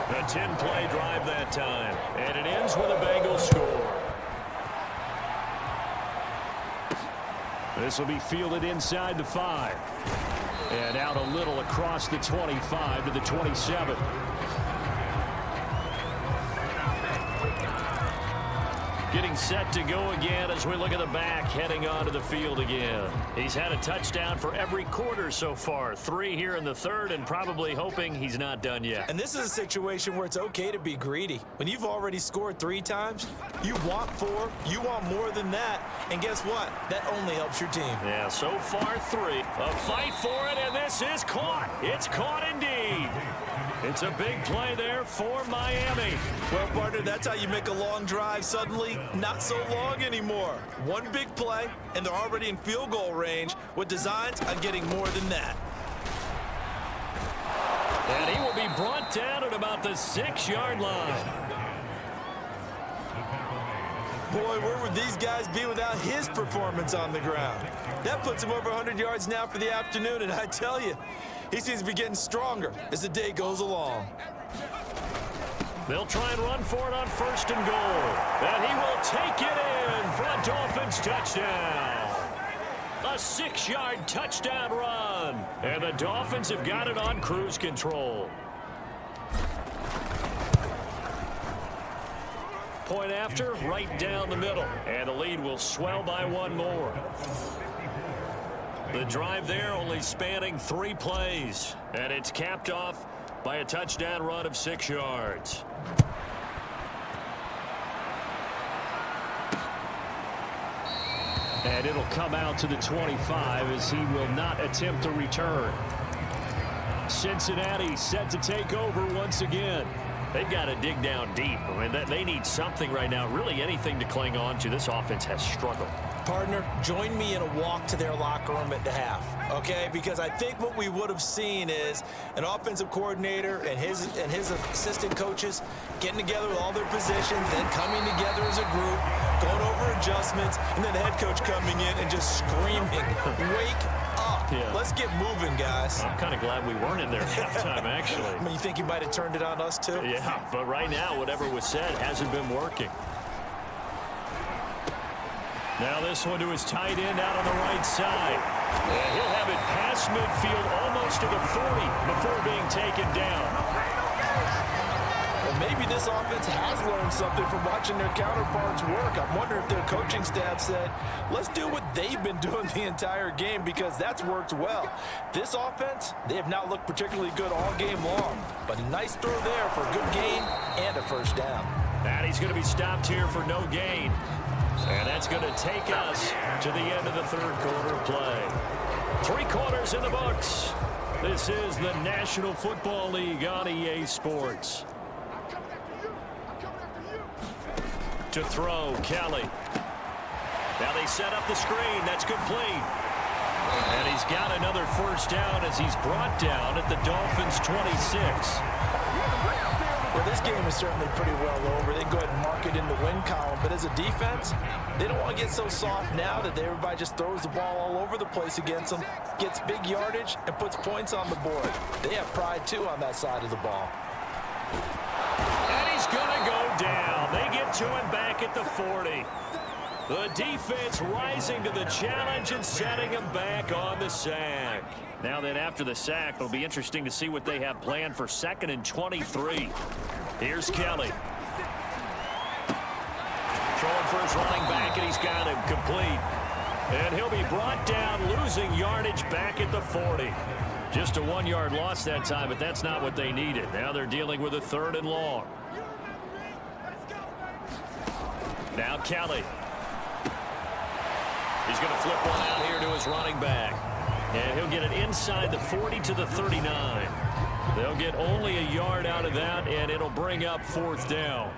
A 10-play drive that time, and it ends with a Bengals score. This will be fielded inside the 5. And out a little across the 25 to the 27. getting set to go again as we look at the back heading onto the field again. He's had a touchdown for every quarter so far. 3 here in the third, and probably hoping he's not done yet. And this is a situation where it's okay to be greedy. When you've already scored 3 times, you want 4, you want more than that. And guess what? That only helps your team. Yeah, so far 3. A fight for it, and this is caught. It's caught indeed. It's a big play there for Miami. Well, partner, that's how you make a long drive suddenly not so long anymore. One big play, and they're already in field goal range with designs on getting more than that. And he will be brought down at about the 6-yard line. Boy, where would these guys be without his performance on the ground? That puts him over 100 yards now for the afternoon, and I tell you, he seems to be getting stronger as the day goes along. They'll try and run for it on 1st and goal. And he will take it in for a Dolphins touchdown. A 6-yard touchdown run. And the Dolphins have got it on cruise control. Point after, right down the middle. And the lead will swell by 1 more. The drive there only spanning 3 plays. And it's capped off by a touchdown run of 6 yards. And it'll come out to the 25 as he will not attempt to return. Cincinnati set to take over once again. They've got to dig down deep. I mean, they need something right now, really anything to cling on to. This offense has struggled. Partner, join me in a walk to their locker room at the half, okay? Because I think what we would have seen is an offensive coordinator and his assistant coaches getting together with all their positions, then coming together as a group, going over adjustments, and then the head coach coming in and just screaming, wake up. Yeah. Let's get moving, guys. I'm kind of glad we weren't in there at halftime, actually. I mean, you think he might have turned it on us, too? Yeah, but right now, whatever was said hasn't been working. Now this one to his tight end out on the right side. And he'll have it past midfield almost to the 40 before being taken down. Well, maybe this offense has learned something from watching their counterparts work. I wonder if their coaching staff said, let's do what they've been doing the entire game because that's worked well. This offense, they have not looked particularly good all game long. But a nice throw there for a good gain and a 1st down. And he's going to be stopped here for no gain. And that's going to take us to the end of the 3rd quarter play. 3 quarters in the books. This is the National Football League on EA Sports. To throw, Kelly. Now they set up the screen. That's complete. And he's got another 1st down as he's brought down at the Dolphins' 26. Well, this game is certainly pretty well over. They can go ahead and mark it in the win column. But as a defense, they don't want to get so soft now that everybody just throws the ball all over the place against them, gets big yardage, and puts points on the board. They have pride, too, on that side of the ball. And he's going to go down. They get to him back at the 40. The defense rising to the challenge and setting him back on the sack. Now then, after the sack, it'll be interesting to see what they have planned for 2nd and 23. Here's Kelly. Throwing for his running back, and he's got him complete. And he'll be brought down, losing yardage back at the 40. Just a 1-yard loss that time, but that's not what they needed. Now they're dealing with a 3rd and long. Now Kelly. He's going to flip one out here to his running back. And he'll get it inside the 40 to the 39. They'll get only a yard out of that, and it'll bring up 4th down.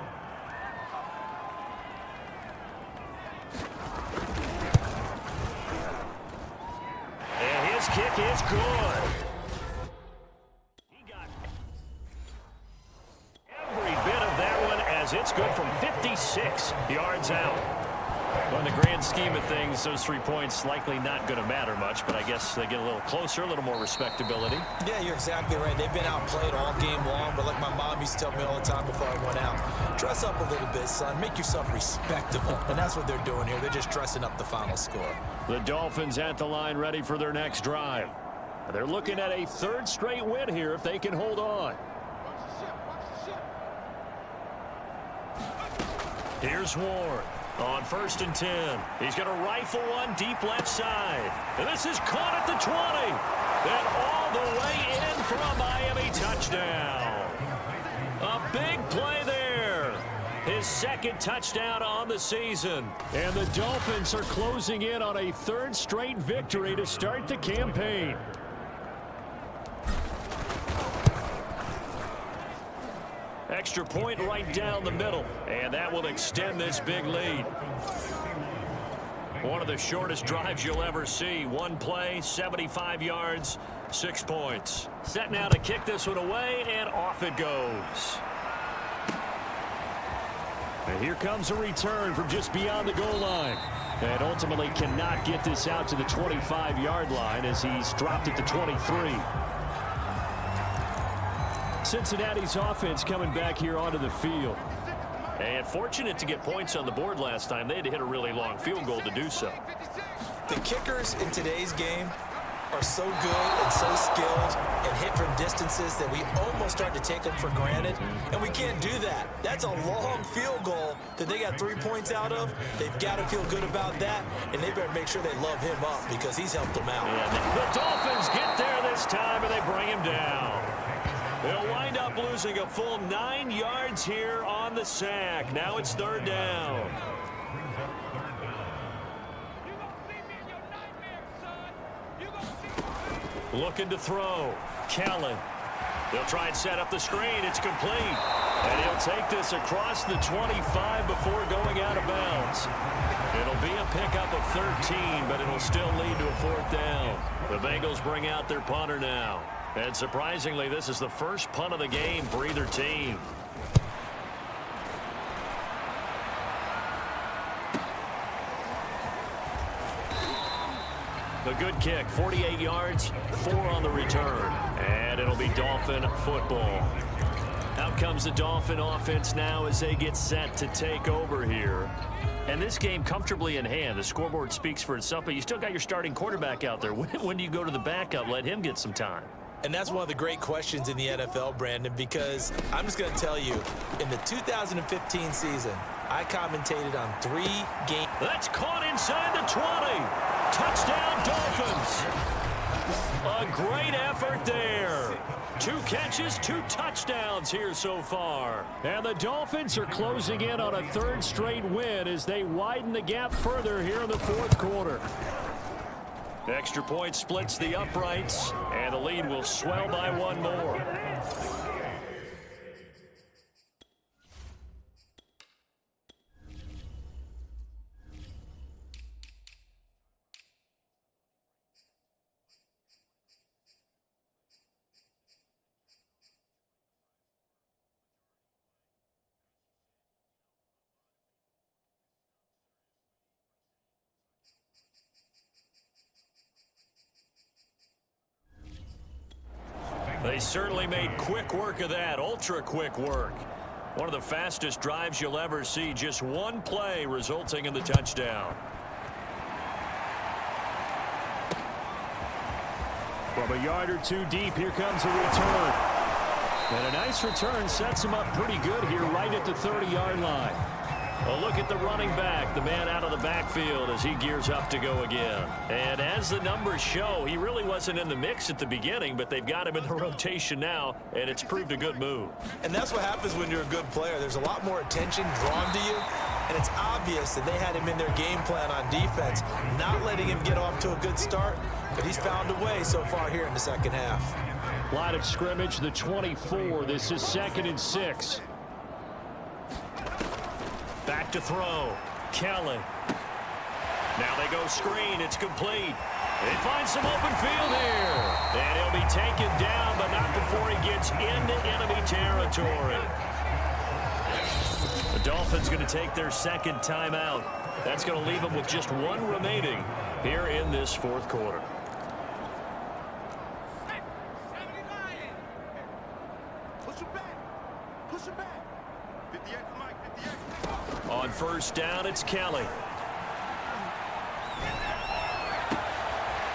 And his kick is good. He got every bit of that one as it's good from 56 yards out. Well, in the grand scheme of things, those 3 points likely not going to matter much, but I guess they get a little closer, a little more respectability. Yeah, you're exactly right. They've been outplayed all game long, but like my mom used to tell me all the time before I went out, dress up a little bit, son. Make yourself respectable. And that's what they're doing here. They're just dressing up the final score. The Dolphins at the line ready for their next drive. They're looking at a 3rd straight win here if they can hold on. Here's Ward. On 1st and 10, he's going to rifle one deep left side. And this is caught at the 20. Then all the way in for a Miami touchdown. A big play there. His second touchdown on the season. And the Dolphins are closing in on a third straight victory to start the campaign. Extra point right down the middle, and that will extend this big lead. One of the shortest drives you'll ever see. One play, 75 yards, 6 points. Set now to kick this one away, and off it goes. And here comes a return from just beyond the goal line. And ultimately cannot get this out to the 25-yard line as he's dropped at the 23. Cincinnati's offense coming back here onto the field. And fortunate to get points on the board last time. They had to hit a really long field goal to do so. The kickers in today's game are so good and so skilled and hit from distances that we almost start to take them for granted. And we can't do that. That's a long field goal that they got 3 points out of. They've got to feel good about that, and they better make sure they love him up because he's helped them out. And the Dolphins get there this time, and they bring him down. They'll wind up losing a full 9 yards here on the sack. Now it's 3rd down. Looking to throw. Kellen. They'll try and set up the screen. It's complete. And he'll take this across the 25 before going out of bounds. It'll be a pickup of 13, but it'll still lead to a 4th down. The Bengals bring out their punter now. And surprisingly, this is the first punt of the game for either team. A good kick, 48 yards, 4 on the return. And it'll be Dolphin football. Out comes the Dolphin offense now as they get set to take over here. And this game comfortably in hand. The scoreboard speaks for itself, but you still got your starting quarterback out there. When do you go to the backup? Let him get some time. And that's one of the great questions in the NFL, Brandon, because I'm just going to tell you, in the 2015 season, I commentated on 3 games. That's caught inside the 20. Touchdown, Dolphins. A great effort there. 2 catches, 2 touchdowns here so far. And the Dolphins are closing in on a 3rd straight win as they widen the gap further here in the 4th quarter. Extra point splits the uprights, and the lead will swell by 1 more. They certainly made quick work of that, ultra-quick work. One of the fastest drives you'll ever see, just 1 play resulting in the touchdown. From a yard or 2 deep, here comes a return. And a nice return sets him up pretty good here right at the 30-yard line. A look at the running back, the man out of the backfield as he gears up to go again. And as the numbers show, he really wasn't in the mix at the beginning, but they've got him in the rotation now, and it's proved a good move. And that's what happens when you're a good player. There's a lot more attention drawn to you, and it's obvious that they had him in their game plan on defense, not letting him get off to a good start, but he's found a way so far here in the second half. Line of scrimmage, the 24. This is 2nd and 6. Back to throw. Kelly. Now they go screen. It's complete. They find some open field here. And he'll be taken down, but not before he gets into enemy territory. The Dolphins going to take their 2nd timeout. That's going to leave them with just 1 remaining here in this 4th quarter. On 1st down, it's Kelly.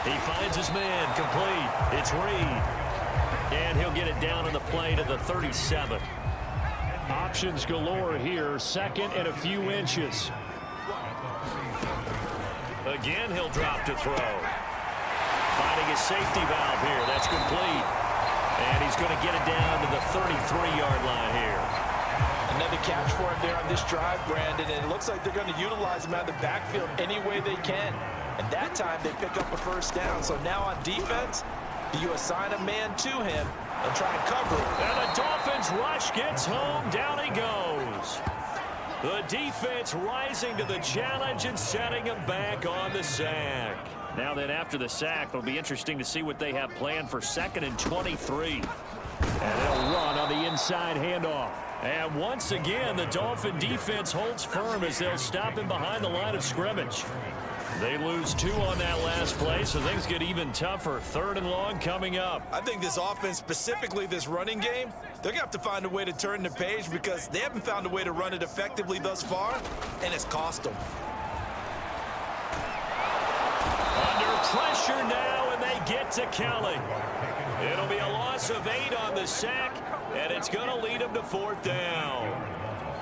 He finds his man, complete. It's Reed. And he'll get it down on the play to the 37. Options galore here, 2nd and a few inches. Again, he'll drop to throw. Finding his safety valve here. That's complete. And he's going to get it down to the 33-yard line here. Another catch for him there on this drive, Brandon, and it looks like they're going to utilize him out of the backfield any way they can. And that time they pick up a first down. So now on defense, do you assign a man to him and try and cover it? And the Dolphins rush gets home. Down he goes. The defense rising to the challenge and setting him back on the sack. Now then, after the sack, it'll be interesting to see what they have planned for 2nd and 23. And they'll run on the inside handoff. And once again, the Dolphin defense holds firm as they'll stop him behind the line of scrimmage. They lose 2 on that last play, so things get even tougher. 3rd and long coming up. I think this offense, specifically this running game, they're going to have to find a way to turn the page because they haven't found a way to run it effectively thus far, and it's cost them. Under pressure now, and they get to Kelly. It'll be a loss of 8 on the sack, and it's going to lead them to 4th down.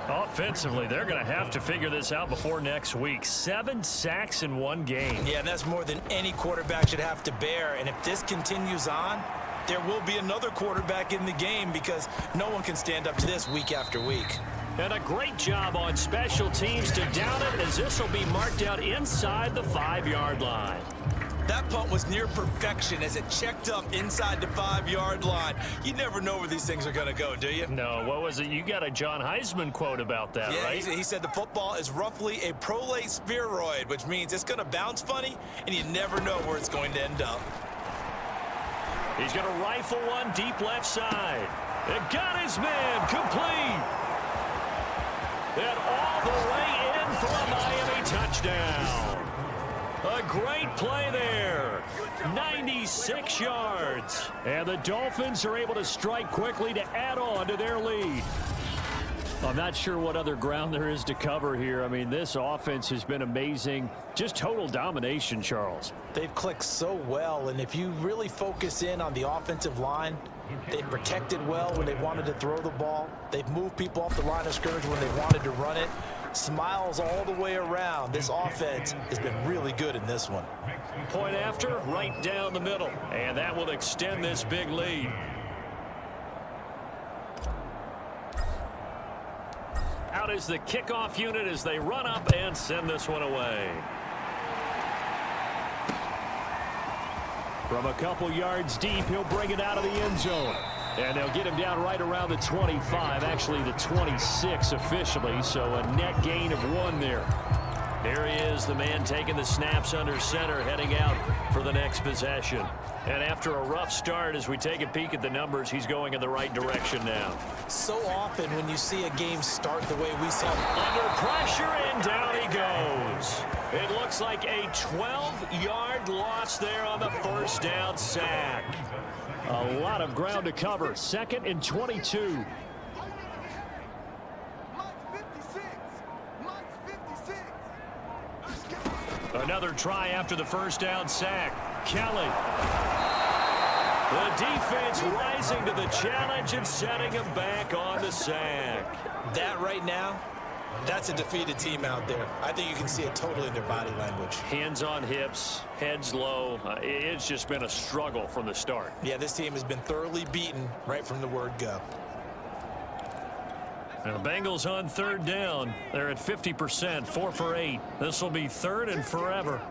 Offensively, they're going to have to figure this out before next week. 7 sacks in one game. Yeah, and that's more than any quarterback should have to bear. And if this continues on, there will be another quarterback in the game because no one can stand up to this week after week. And a great job on special teams to down it as this will be marked out inside the 5-yard line. That punt was near perfection as it checked up inside the 5-yard line. You never know where these things are going to go, do you? No, what was it? You got a John Heisman quote about that, yeah, right? He said the football is roughly a prolate spheroid, which means it's going to bounce funny, and you never know where it's going to end up. He's going to rifle one deep left side. It got his man complete. And all the way in for a Miami touchdown. A great play there. 96 yards. And the Dolphins are able to strike quickly to add on to their lead. I'm not sure what other ground there is to cover here. I mean, this offense has been amazing. Just total domination, Charles. They've clicked so well, and if you really focus in on the offensive line, they've protected well when they wanted to throw the ball. They've moved people off the line of scrimmage when they wanted to run it. Smiles all the way around. This offense has been really good in this one. Point after, right down the middle. And that will extend this big lead. Out is the kickoff unit as they run up and send this one away. From a couple yards deep, he'll bring it out of the end zone. And they'll get him down right around the 25, actually the 26 officially, so a net gain of 1 there. There he is, the man taking the snaps under center, heading out for the next possession. And after a rough start, as we take a peek at the numbers, he's going in the right direction now. So often when you see a game start the way we saw. Under pressure, and down he goes. It looks like a 12-yard loss there on the first down sack. A lot of ground to cover. 2nd and 22. Another try after the first down sack. Kelly. The defense rising to the challenge and setting him back on the sack. That right now, that's a defeated team out there. I think you can see it totally in their body language. Hands on hips, heads low. It's just been a struggle from the start. Yeah, this team has been thoroughly beaten right from the word go. And the Bengals on 3rd down. They're at 50%, 4 for 8. This will be 3rd and forever.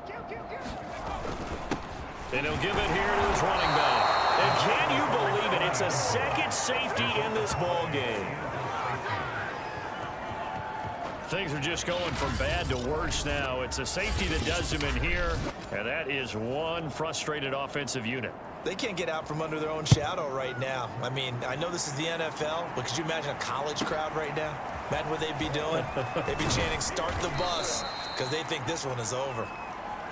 And he'll give it here to his running back. And can you believe it? It's a second safety in this ball game. Things are just going from bad to worse now. It's a safety that does him in here, and that is one frustrated offensive unit. They can't get out from under their own shadow right now. I mean, I know this is the NFL, but could you imagine a college crowd right now? Imagine what they'd be doing. They'd be chanting, "Start the bus," because they think this one is over.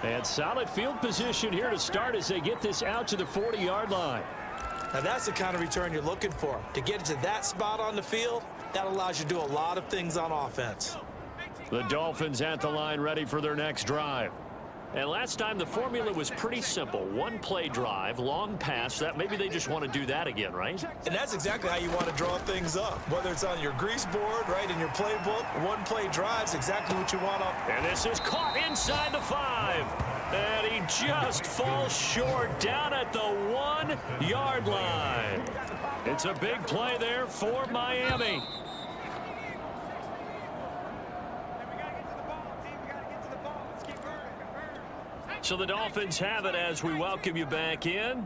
And solid field position here to start as they get this out to the 40-yard line. Now, that's the kind of return you're looking for. To get to that spot on the field, that allows you to do a lot of things on offense. The Dolphins at the line ready for their next drive. And last time the formula was pretty simple. One play drive, long pass. That maybe they just want to do that again, right? And that's exactly how you want to draw things up. Whether it's on your grease board, right, in your playbook, one play drive's exactly what you want up. And this is caught inside the 5. And he just falls short down at the 1-yard line. It's a big play there for Miami. So the Dolphins have it as we welcome you back in.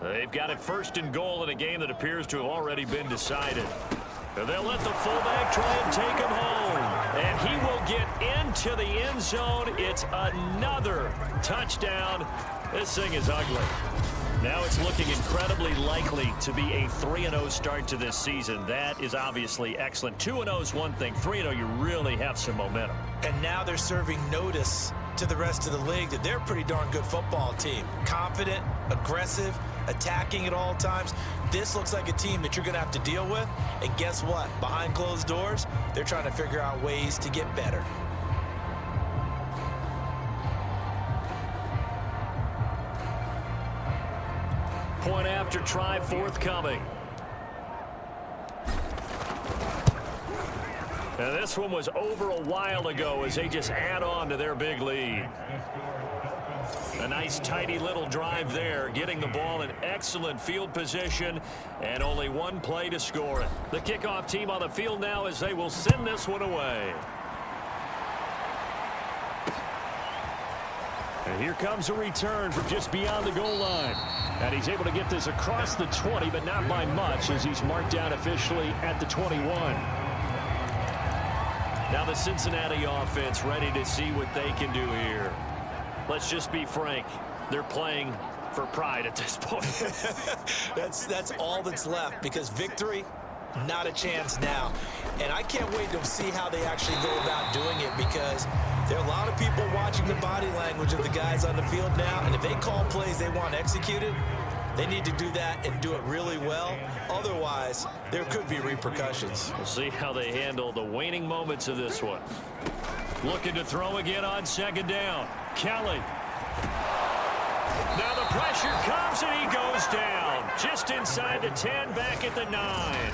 They've got it 1st and goal in a game that appears to have already been decided. And they'll let the fullback try and take him home. And he will get into the end zone. It's another touchdown. This thing is ugly. Now it's looking incredibly likely to be a 3-0 start to this season. That is obviously excellent. 2-0 is one thing. 3-0, you really have some momentum. And now they're serving notice to the rest of the league that they're a pretty darn good football team. Confident, aggressive, attacking at all times. This looks like a team that you're going to have to deal with. And guess what? Behind closed doors, they're trying to figure out ways to get better. Point after try forthcoming. And this one was over a while ago as they just add on to their big lead. A nice tidy little drive there, getting the ball in excellent field position and only one play to score it. The kickoff team on the field now as they will send this one away. And here comes a return from just beyond the goal line. And he's able to get this across the 20, but not by much as he's marked down officially at the 21. Now the Cincinnati offense ready to see what they can do here. Let's just be frank. They're playing for pride at this point. That's all that's left because victory, not a chance now. And I can't wait to see how they actually go about doing it because there are a lot of people watching the body language of the guys on the field now. And if they call plays they want executed, they need to do that and do it really well. Otherwise, there could be repercussions. We'll see how they handle the waning moments of this one. Looking to throw again on 2nd down. Kelly. Now the pressure comes and he goes down. Just inside the 10, back at the 9.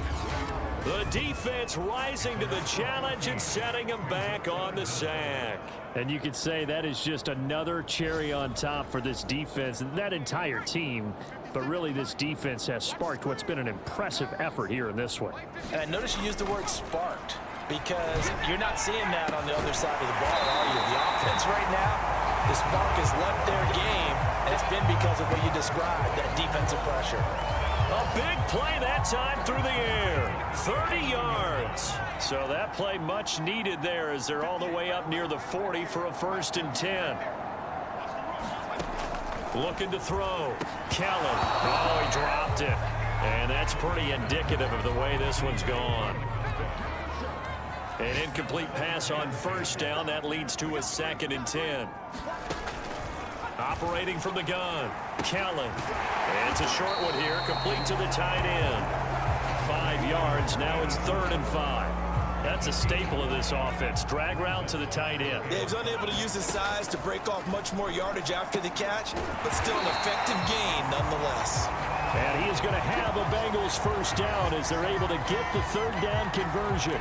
The defense rising to the challenge and setting him back on the sack. And you could say that is just another cherry on top for this defense and that entire team. But really, this defense has sparked what's been an impressive effort here in this one. And I notice you used the word sparked because you're not seeing that on the other side of the ball, are you? The offense right now, the spark has left their game, and it's been because of what you described, that defensive pressure. A big play that time through the air. 30 yards. So that play much needed there as they're all the way up near the 40 for a 1st and 10. Looking to throw. Kelly. Oh, he dropped it. And that's pretty indicative of the way this one's gone. An incomplete pass on 1st down. That leads to a 2nd and 10. Operating from the gun. Kelly. And it's a short one here. Complete to the tight end. 5 yards. Now it's 3rd and 5. That's a staple of this offense. Drag route to the tight end. Yeah, he's unable to use his size to break off much more yardage after the catch, but still an effective gain nonetheless. And he is going to have a Bengals 1st down as they're able to get the 3rd down conversion.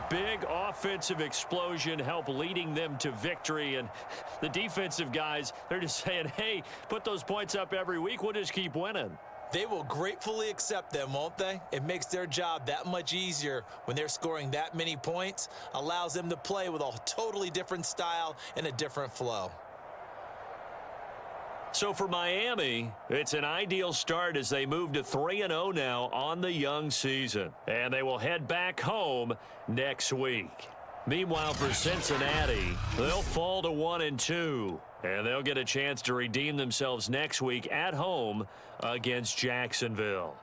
Big offensive explosion help leading them to victory, and the defensive guys, they're just saying, hey, put those points up every week, we'll just keep winning. They will gratefully accept them, won't they? It makes their job that much easier when they're scoring that many points, allows them to play with a totally different style and a different flow. So for Miami, it's an ideal start as they move to 3-0 now on the young season. And they will head back home next week. Meanwhile, for Cincinnati, they'll fall to 1-2. And they'll get a chance to redeem themselves next week at home against Jacksonville.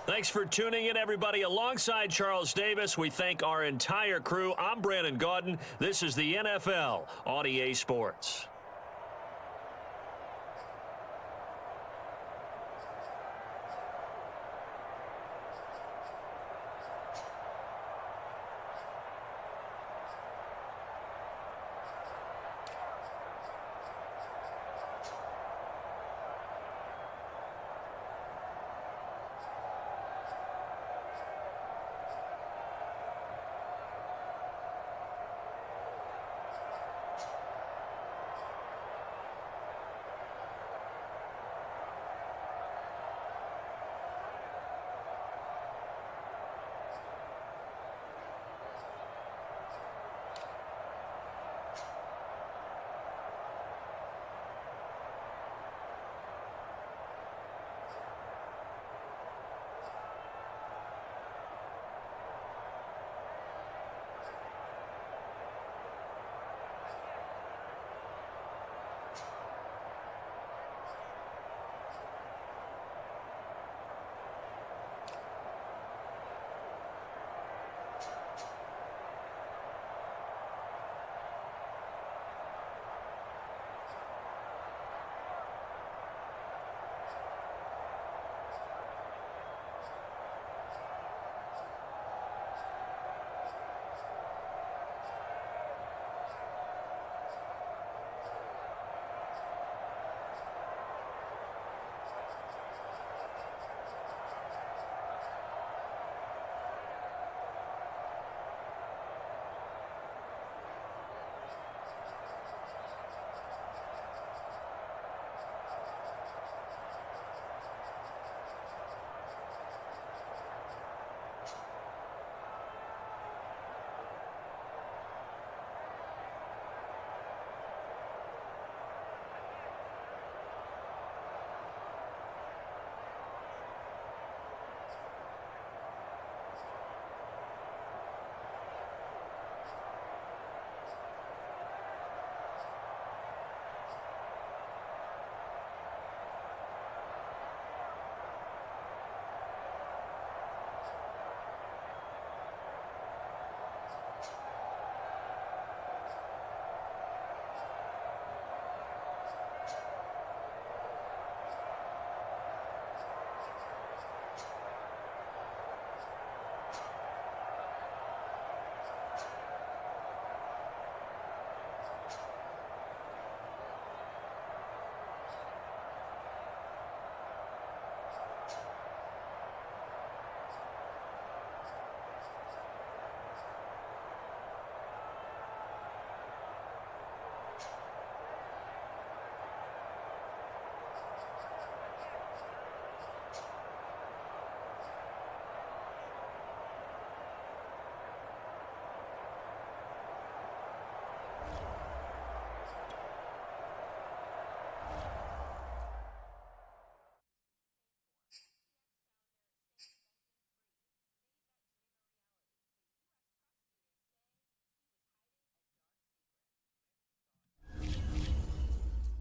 Thanks for tuning in, everybody. Alongside Charles Davis, we thank our entire crew. I'm Brandon Gaudin. This is the NFL on EA Sports.